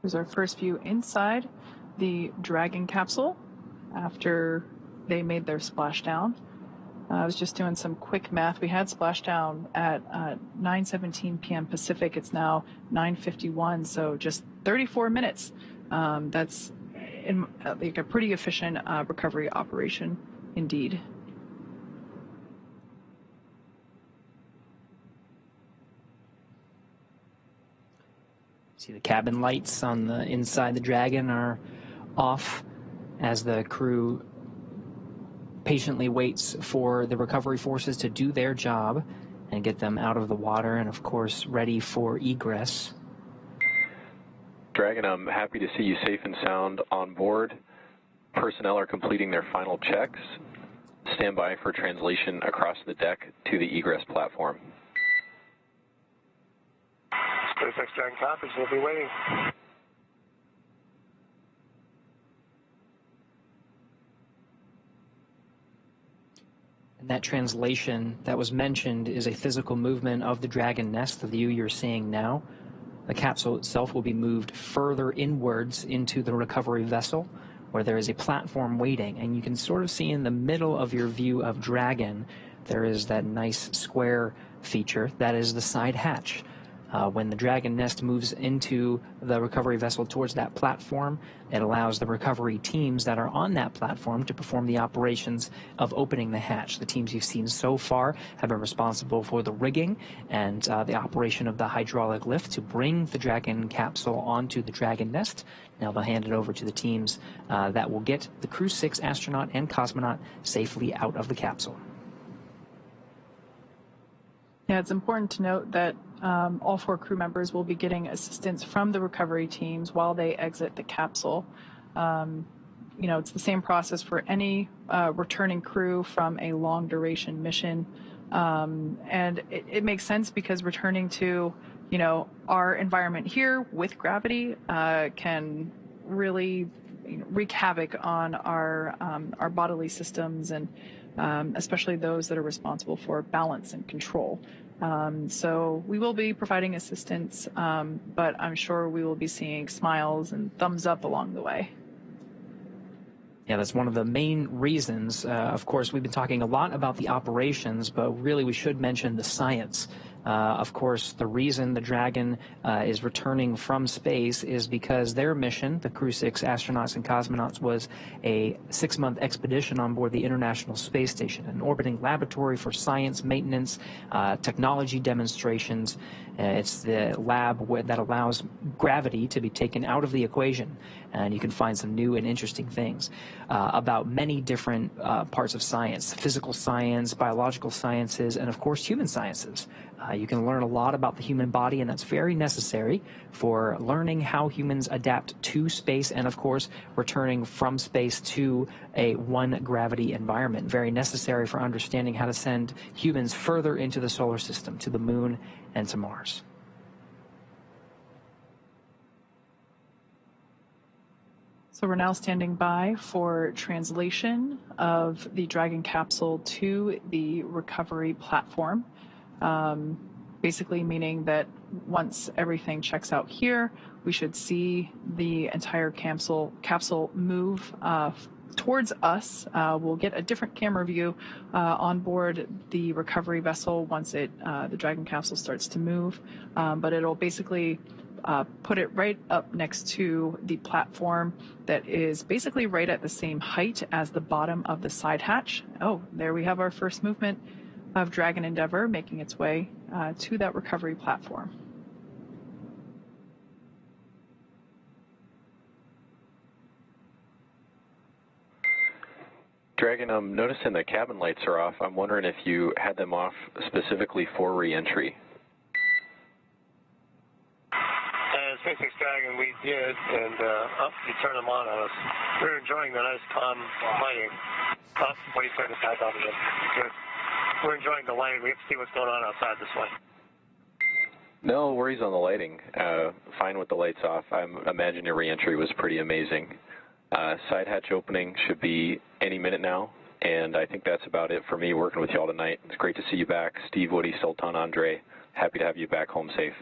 Here's our first view inside the Dragon capsule after they made their splashdown. I was just doing some quick math. We had splashdown at 9:17 p.m. Pacific. It's now 9:51, so just 34 minutes. That's like a pretty efficient recovery operation indeed. See the cabin lights on the inside the Dragon are off as the crew patiently waits for the recovery forces to do their job and get them out of the water and, of course, ready for egress. Dragon, I'm happy to see you safe and sound on board. Personnel are completing their final checks. Stand by for translation across the deck to the egress platform. SpaceX Dragon copies. We'll be waiting. And that translation that was mentioned is a physical movement of the Dragon nest, the view you're seeing now. The capsule itself will be moved further inwards into the recovery vessel, where there is a platform waiting. And you can sort of see in the middle of your view of Dragon, there is that nice square feature. That is the side hatch. When the Dragon nest moves into the recovery vessel towards that platform, it allows the recovery teams that are on that platform to perform the operations of opening the hatch. The teams you've seen so far have been responsible for the rigging and the operation of the hydraulic lift to bring the Dragon capsule onto the Dragon nest. Now they'll hand it over to the teams that will get the Crew-6 astronaut and cosmonaut safely out of the capsule. Yeah, it's important to note that all 4 crew members will be getting assistance from the recovery teams while they exit the capsule. You know, it's the same process for any returning crew from a long duration mission. And it makes sense because returning to, you know, our environment here with gravity can really wreak havoc on our bodily systems, and especially those that are responsible for balance and control. So we will be providing assistance, but I'm sure we will be seeing smiles and thumbs up along the way. Yeah, that's one of the main reasons. Of course, we've been talking a lot about the operations, but really we should mention the science. Of course, the reason the Dragon is returning from space is because their mission, the Crew-6 astronauts and cosmonauts, was a 6-month expedition on board the International Space Station, an orbiting laboratory for science, maintenance, technology demonstrations. It's the lab that allows gravity to be taken out of the equation, and you can find some new and interesting things about many different parts of science: physical science, biological sciences, and of course human sciences. You can learn a lot about the human body, and that's very necessary for learning how humans adapt to space and, of course, returning from space to a one-gravity environment. Very necessary for understanding how to send humans further into the solar system, to the moon and to Mars. So we're now standing by for translation of the Dragon capsule to the recovery platform. Basically meaning that once everything checks out here, we should see the entire capsule move towards us. We'll get a different camera view on board the recovery vessel once the Dragon capsule starts to move, but it'll basically put it right up next to the platform that is basically right at the same height as the bottom of the side hatch. Oh, there we have our first movement of Dragon Endeavour making its way to that recovery platform. Dragon, I'm noticing the cabin lights are off. I'm wondering if you had them off specifically for re-entry. SpaceX Dragon, we did, and you turned them on us. We were enjoying the nice calm lighting. What do you turn the back off again? Good. We're enjoying the lighting. We have to see what's going on outside this way. No worries on the lighting. Fine with the lights off. I imagine your re-entry was pretty amazing. Side hatch opening should be any minute now, and I think that's about it for me working with you all tonight. It's great to see you back. Steve, Woody, Sultan, Andrey, happy to have you back home safe.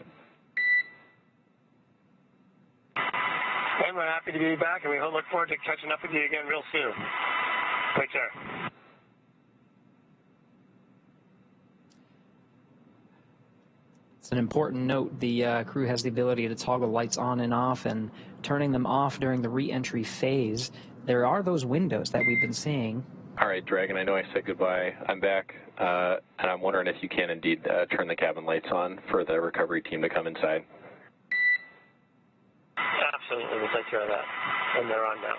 And we're happy to be back, and we look forward to catching up with you again real soon. Take care. It's an important note. The crew has the ability to toggle lights on and off, and turning them off during the re-entry phase. There are those windows that we've been seeing. All right, Dragon, I know I said goodbye. I'm back, and I'm wondering if you can indeed turn the cabin lights on for the recovery team to come inside. Absolutely, we'll take care of that. And they're on now.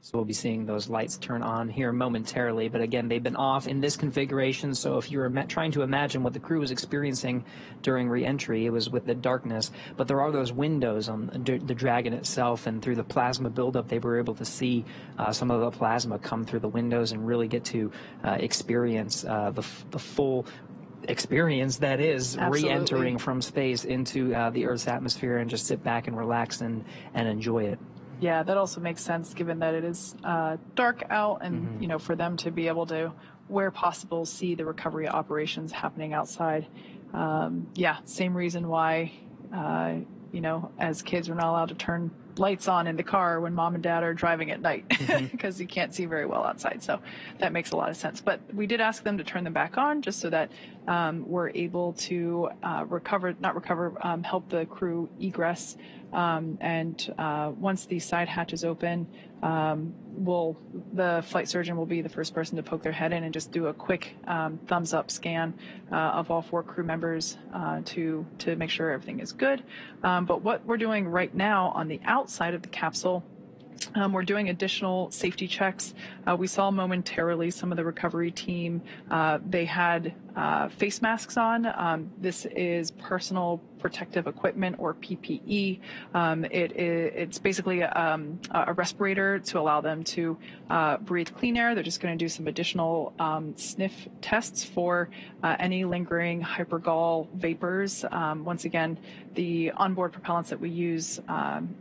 So we'll be seeing those lights turn on here momentarily, but again, they've been off in this configuration, so if you're trying to imagine what the crew was experiencing during re-entry, it was with the darkness, but there are those windows on the Dragon itself, and through the plasma buildup, they were able to see some of the plasma come through the windows and really get to experience the full experience that is re-entering from space into the Earth's atmosphere, and just sit back and relax and enjoy it. Yeah, that also makes sense given that it is dark out, and you know, for them to be able to, where possible, see the recovery operations happening outside. Yeah, same reason why you know, as kids we're not allowed to turn lights on in the car when mom and dad are driving at night because you can't see very well outside. So that makes a lot of sense. But we did ask them to turn them back on just so that we're able to help the crew egress. And once the side hatch is open, the flight surgeon will be the first person to poke their head in and just do a quick thumbs up scan of all 4 crew members to make sure everything is good. But what we're doing right now on the outside of the capsule, we're doing additional safety checks. We saw momentarily some of the recovery team, they had face masks on. This is personal protective equipment, or PPE. It's basically a respirator to allow them to breathe clean air. They're just going to do some additional sniff tests for any lingering hypergol vapors. Once again, the onboard propellants that we use,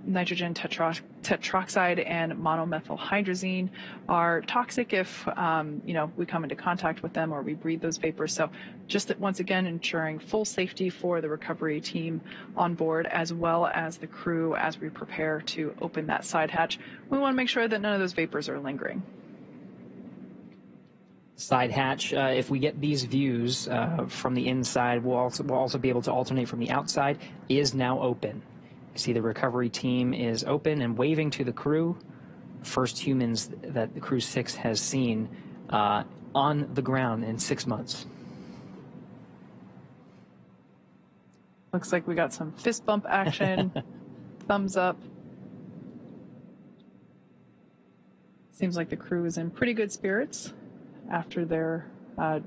nitrogen tetroxide and monomethylhydrazine, are toxic if we come into contact with them or we breathe those vapors. So just that, once again, ensuring full safety for the recovery team on board, as well as the crew as we prepare to open that side hatch. We want to make sure that none of those vapors are lingering. Side hatch, if we get these views from the inside, we'll also be able to alternate from the outside, is now open. You see the recovery team is open and waving to the crew. First humans that the Crew-6 has seen on the ground in 6 months. Looks like we got some fist bump action, thumbs up. Seems like the crew is in pretty good spirits after their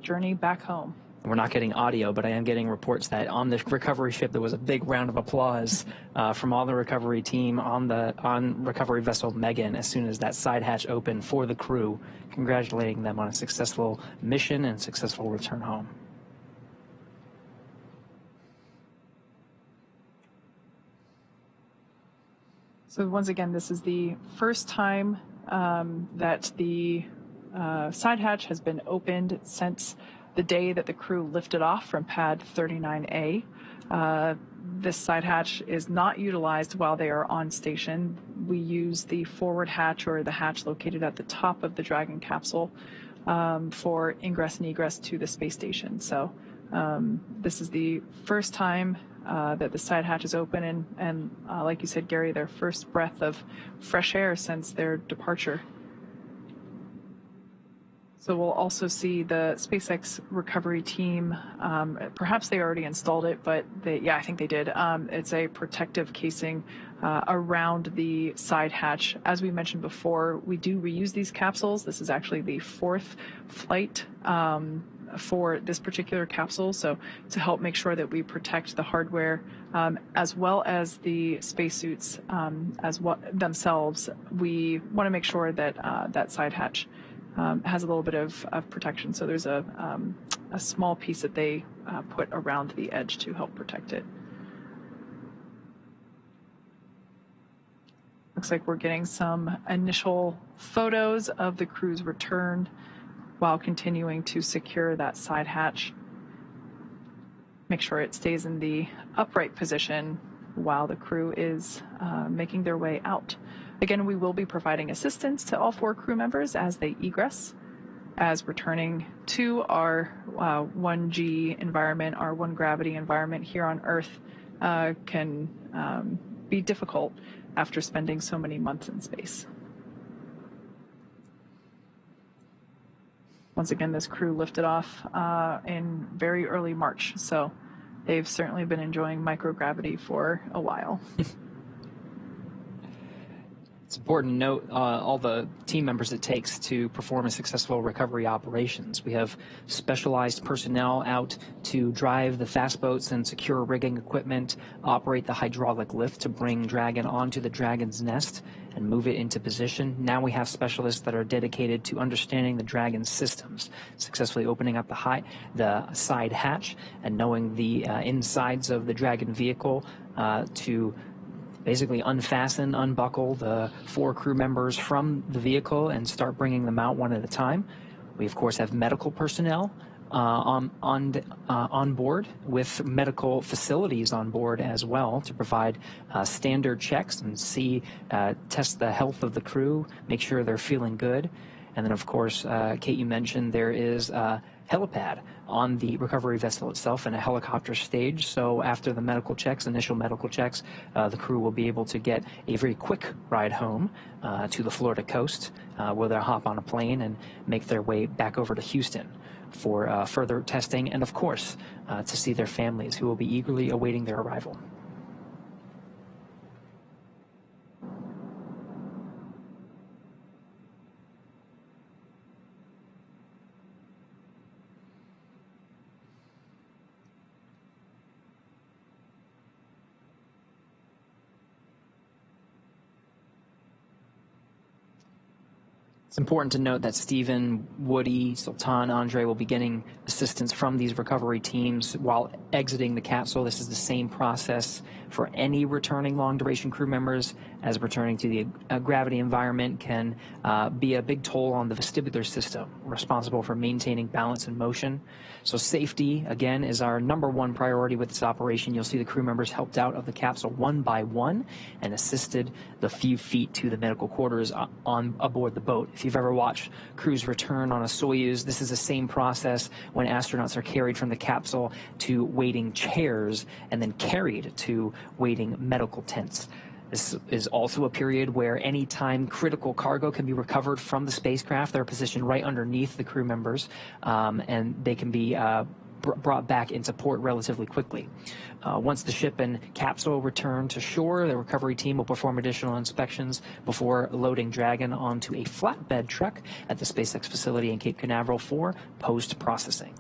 journey back home. We're not getting audio, but I am getting reports that on the recovery ship there was a big round of applause from all the recovery team on recovery vessel Megan as soon as that side hatch opened for the crew, congratulating them on a successful mission and successful return home. So once again, this is the first time that the side hatch has been opened since the day that the crew lifted off from pad 39A. This side hatch is not utilized while they are on station. We use the forward hatch, or the hatch located at the top of the Dragon capsule, for ingress and egress to the space station. So this is the first time that the side hatch is open, and like you said, Gary, their first breath of fresh air since their departure. So we'll also see the SpaceX recovery team, perhaps they already installed it, but I think they did. It's a protective casing around the side hatch. As we mentioned before, we do reuse these capsules. This is actually the 4th flight for this particular capsule, so to help make sure that we protect the hardware as well as the spacesuits themselves, we want to make sure that that side hatch has a little bit of protection. So there's a small piece that they put around the edge to help protect it. Looks like we're getting some initial photos of the crew's return while continuing to secure that side hatch. Make sure it stays in the upright position while the crew is making their way out. Again, we will be providing assistance to all 4 crew members as they egress, as returning to our 1G environment, our 1 gravity environment here on Earth can be difficult after spending so many months in space. Once again, this crew lifted off in very early March, so they've certainly been enjoying microgravity for a while. It's important to note all the team members it takes to perform a successful recovery operations. We have specialized personnel out to drive the fast boats and secure rigging equipment, operate the hydraulic lift to bring Dragon onto the Dragon's nest and move it into position. Now we have specialists that are dedicated to understanding the Dragon's systems, successfully opening up the side hatch and knowing the insides of the Dragon vehicle to basically unbuckle the 4 crew members from the vehicle and start bringing them out one at a time. We, of course, have medical personnel on board, with medical facilities on board as well, to provide standard checks and test the health of the crew, make sure they're feeling good. And then, of course, Kate, you mentioned there is a helipad on the recovery vessel itself and a helicopter stage. So after the initial medical checks, the crew will be able to get a very quick ride home to the Florida coast, where they'll hop on a plane and make their way back over to Houston for further testing and, of course, to see their families, who will be eagerly awaiting their arrival. It's important to note that Stephen, Woody, Sultan, Andrey will be getting assistance from these recovery teams while exiting the capsule. This is the same process for any returning long-duration crew members, as returning to the gravity environment can be a big toll on the vestibular system, responsible for maintaining balance and motion. So safety, again, is our #1 priority with this operation. You'll see the crew members helped out of the capsule one by one and assisted the few feet to the medical quarters on aboard the boat. If you've ever watched crews return on a Soyuz, this is the same process when astronauts are carried from the capsule to waiting chairs and then carried to waiting medical tents. This is also a period where any time critical cargo can be recovered from the spacecraft. They're positioned right underneath the crew members, and they can be brought back into port relatively quickly. Once the ship and capsule return to shore, the recovery team will perform additional inspections before loading Dragon onto a flatbed truck at the SpaceX facility in Cape Canaveral for post-processing.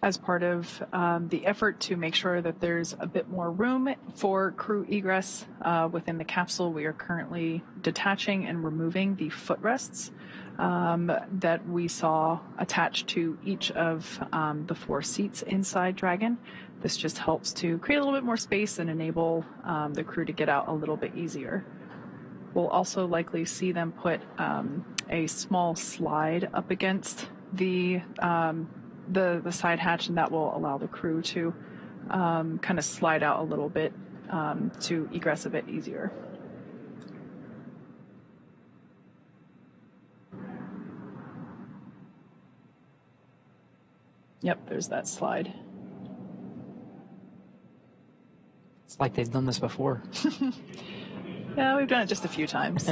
As part of the effort to make sure that there's a bit more room for crew egress within the capsule, we are currently detaching and removing the footrests that we saw attached to each of the 4 seats inside Dragon. This just helps to create a little bit more space and enable the crew to get out a little bit easier. We'll also likely see them put a small slide up against the side hatch, and that will allow the crew to kind of slide out a little bit to egress a bit easier. Yep, there's that slide. It's like they've done this before. Yeah, we've done it just a few times.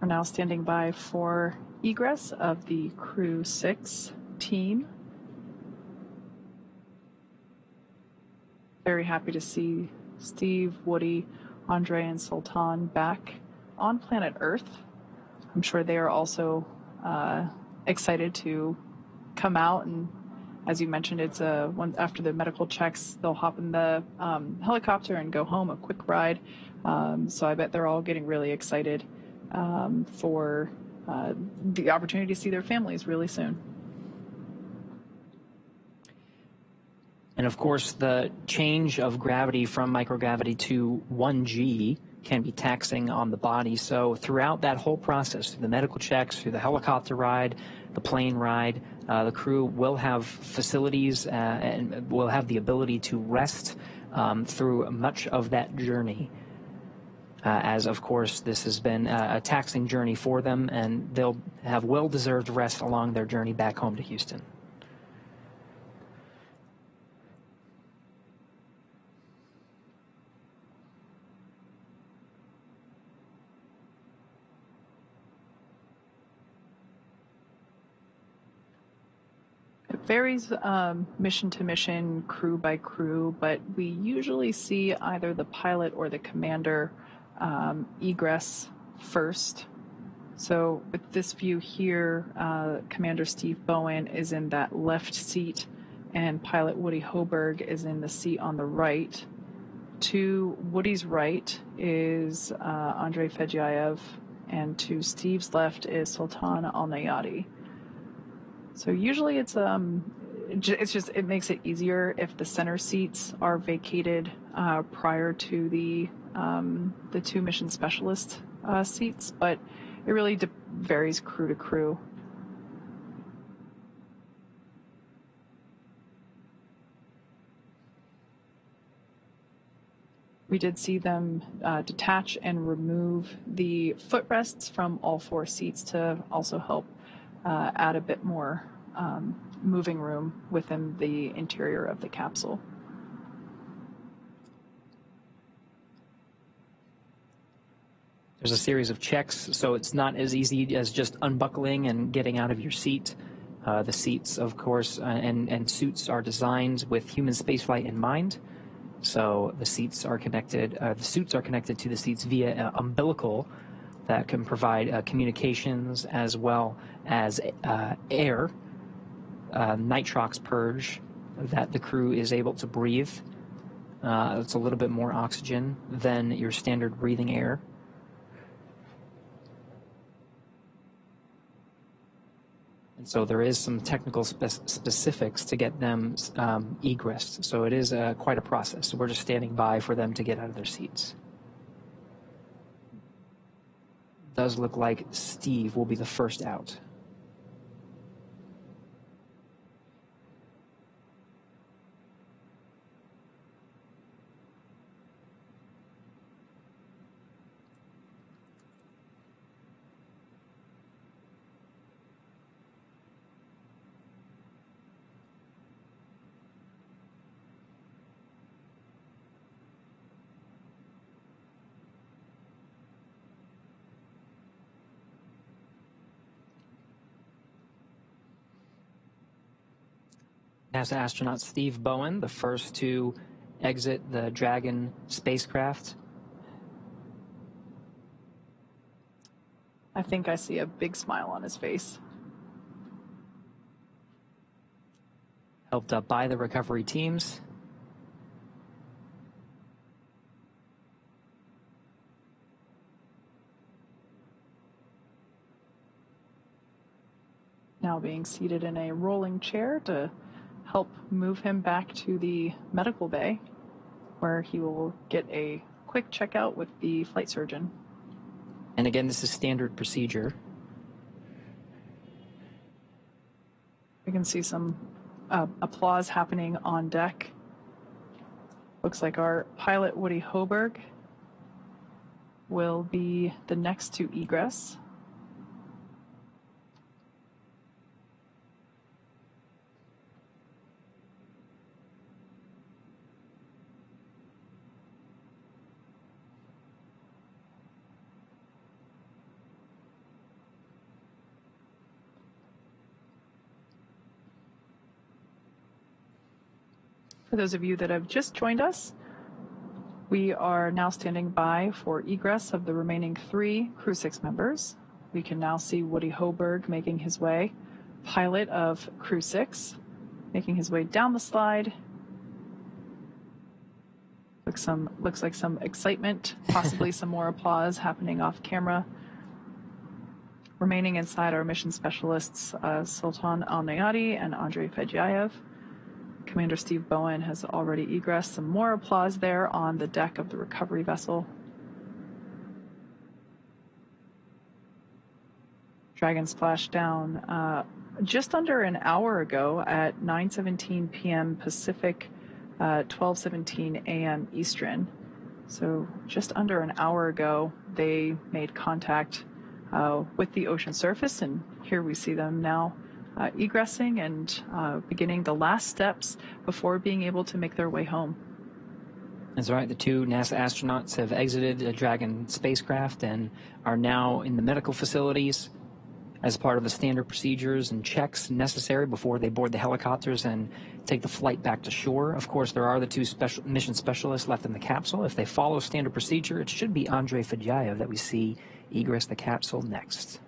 We're now standing by for egress of the Crew-6 team. Very happy to see Steve, Woody, Andrey, and Sultan back on planet Earth. I'm sure they are also excited to come out, and as you mentioned, it's after the medical checks, they'll hop in the helicopter and go home, a quick ride. So I bet they're all getting really excited for the opportunity to see their families really soon. And of course, the change of gravity from microgravity to 1G can be taxing on the body. So throughout that whole process, through the medical checks, through the helicopter ride, the plane ride, the crew will have facilities and will have the ability to rest through much of that journey. As, of course, this has been a taxing journey for them, and they'll have well-deserved rest along their journey back home to Houston. It varies mission to mission, crew by crew, but we usually see either the pilot or the commander egress first. So with this view here, Commander Steve Bowen is in that left seat, and pilot Woody Hoburg is in the seat on the right. To Woody's right is Andrey Fedyaev, and to Steve's left is Sultan Alneyadi. So usually it makes it easier if the center seats are vacated prior to the two mission specialist seats, but it really varies crew to crew. We did see them detach and remove the footrests from all 4 seats to also help add a bit more moving room within the interior of the capsule. There's a series of checks, so it's not as easy as just unbuckling and getting out of your seat. The seats, of course, and suits are designed with human spaceflight in mind. So the seats are connected. The suits are connected to the seats via an umbilical that can provide communications as well as air, nitrox purge that the crew is able to breathe. It's a little bit more oxygen than your standard breathing air. And so there is some technical specifics to get them egressed. So it is quite a process. So we're just standing by for them to get out of their seats. Does look like Steve will be the first out. NASA astronaut Steve Bowen, the first to exit the Dragon spacecraft. I think I see a big smile on his face. Helped up by the recovery teams. Now being seated in a rolling chair to help move him back to the medical bay, where he will get a quick checkout with the flight surgeon. And again, this is standard procedure. We can see some applause happening on deck. Looks like our pilot, Woody Hoburg, will be the next to egress. For those of you that have just joined us, we are now standing by for egress of the remaining 3 Crew-6 members. We can now see Woody Hoburg making his way, pilot of Crew-6, making his way down the slide. Looks like some excitement, possibly some more applause happening off camera. Remaining inside are mission specialists Sultan Alneyadi and Andrey Fedyaev. Commander Steve Bowen has already egressed. Some more applause there on the deck of the recovery vessel. Dragon splashed down just under an hour ago at 9:17 p.m. Pacific, 12:17 a.m. Eastern. So just under an hour ago, they made contact with the ocean surface, and here we see them now egressing and beginning the last steps before being able to make their way home. That's right. The 2 NASA astronauts have exited the Dragon spacecraft and are now in the medical facilities as part of the standard procedures and checks necessary before they board the helicopters and take the flight back to shore. Of course, there are the 2 mission specialists left in the capsule. If they follow standard procedure, it should be Andrey Fedyaev that we see egress the capsule next.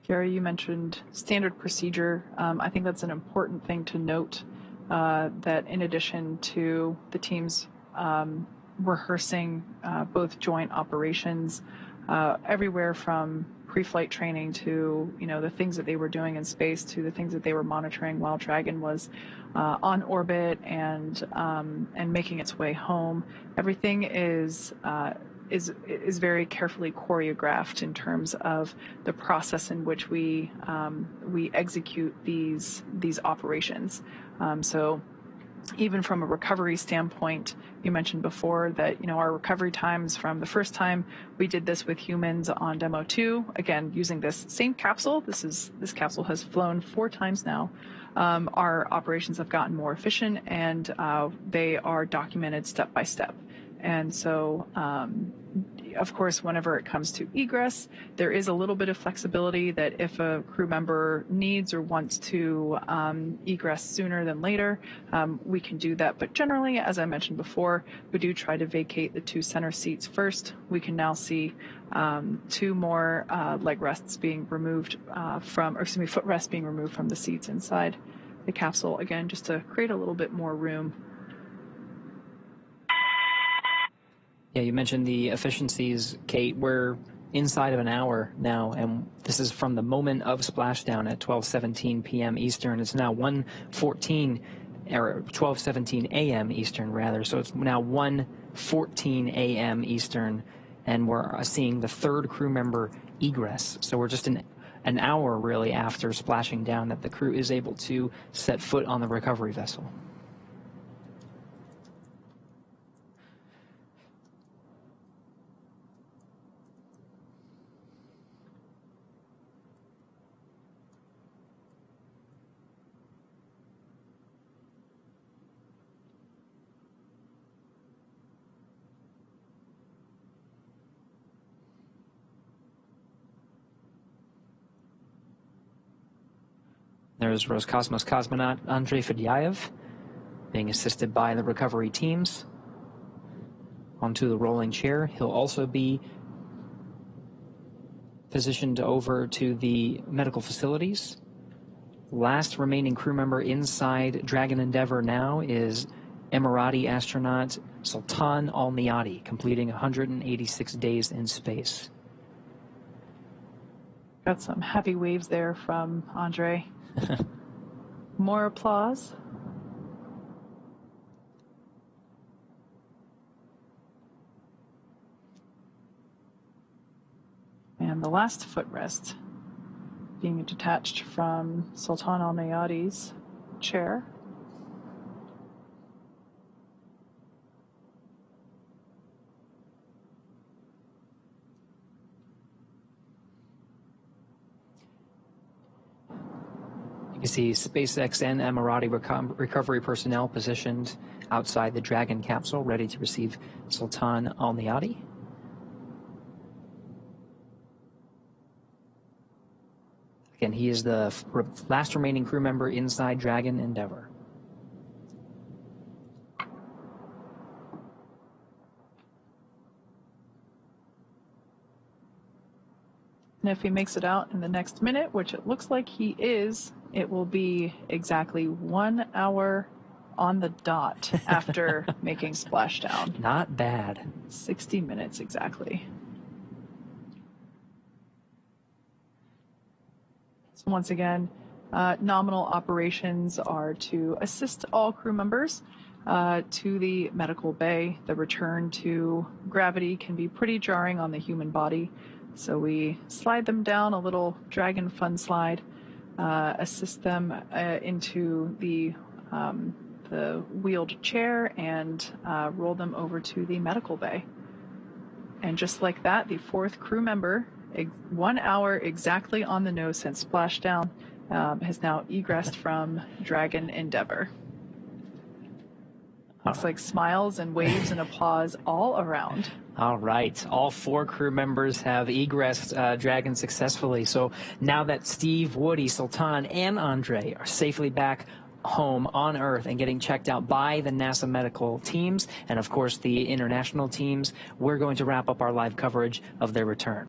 Gary, you mentioned standard procedure. I think that's an important thing to note, that in addition to the teams rehearsing both joint operations, everywhere from pre-flight training to the things that they were doing in space to the things that they were monitoring while Dragon was on orbit and making its way home. Everything is very carefully choreographed in terms of the process in which we execute these operations. So even from a recovery standpoint, you mentioned before that our recovery times from the first time we did this with humans on Demo 2, again using this same capsule. This capsule has flown 4 times now. Our operations have gotten more efficient, and they are documented step by step. And so, of course, whenever it comes to egress, there is a little bit of flexibility that if a crew member needs or wants to egress sooner than later, we can do that. But generally, as I mentioned before, we do try to vacate the 2 center seats first. We can now see 2 more leg rests being removed footrests being removed from the seats inside the capsule, again, just to create a little bit more room. Yeah, you mentioned the efficiencies, Kate. We're inside of an hour now, and this is from the moment of splashdown at 12:17 p.m. Eastern. It's now 1:14, or 12:17 a.m. Eastern, rather. So it's now 1:14 a.m. Eastern, and we're seeing the 3rd crew member egress. So we're just an hour, really, after splashing down that the crew is able to set foot on the recovery vessel. There's Roscosmos cosmonaut Andrey Fedyaev being assisted by the recovery teams onto the rolling chair. He'll also be positioned over to the medical facilities. Last remaining crew member inside Dragon Endeavour now is Emirati astronaut Sultan Alneyadi, completing 186 days in space. Got some happy waves there from Andrey. More applause. And the last footrest being detached from Sultan Alneyadi's chair. You can see SpaceX and Emirati recovery personnel positioned outside the Dragon capsule, ready to receive Sultan Alneyadi. Again, he is the last remaining crew member inside Dragon Endeavour. And if he makes it out in the next minute, which it looks like he is, it will be exactly 1 hour on the dot after making splashdown. Not bad. 60 minutes exactly. So once again, nominal operations are to assist all crew members to the medical bay. The return to gravity can be pretty jarring on the human body. So we slide them down a little Dragon fun slide, assist them into the wheeled chair, and roll them over to the medical bay. And just like that, the 4th crew member, 1 hour exactly on the nose since splashdown, has now egressed from Dragon Endeavour. Looks like smiles and waves and applause all around. All right. All 4 crew members have egressed Dragon successfully. So now that Steve, Woody, Sultan, and Andrey are safely back home on Earth and getting checked out by the NASA medical teams and, of course, the international teams, we're going to wrap up our live coverage of their return.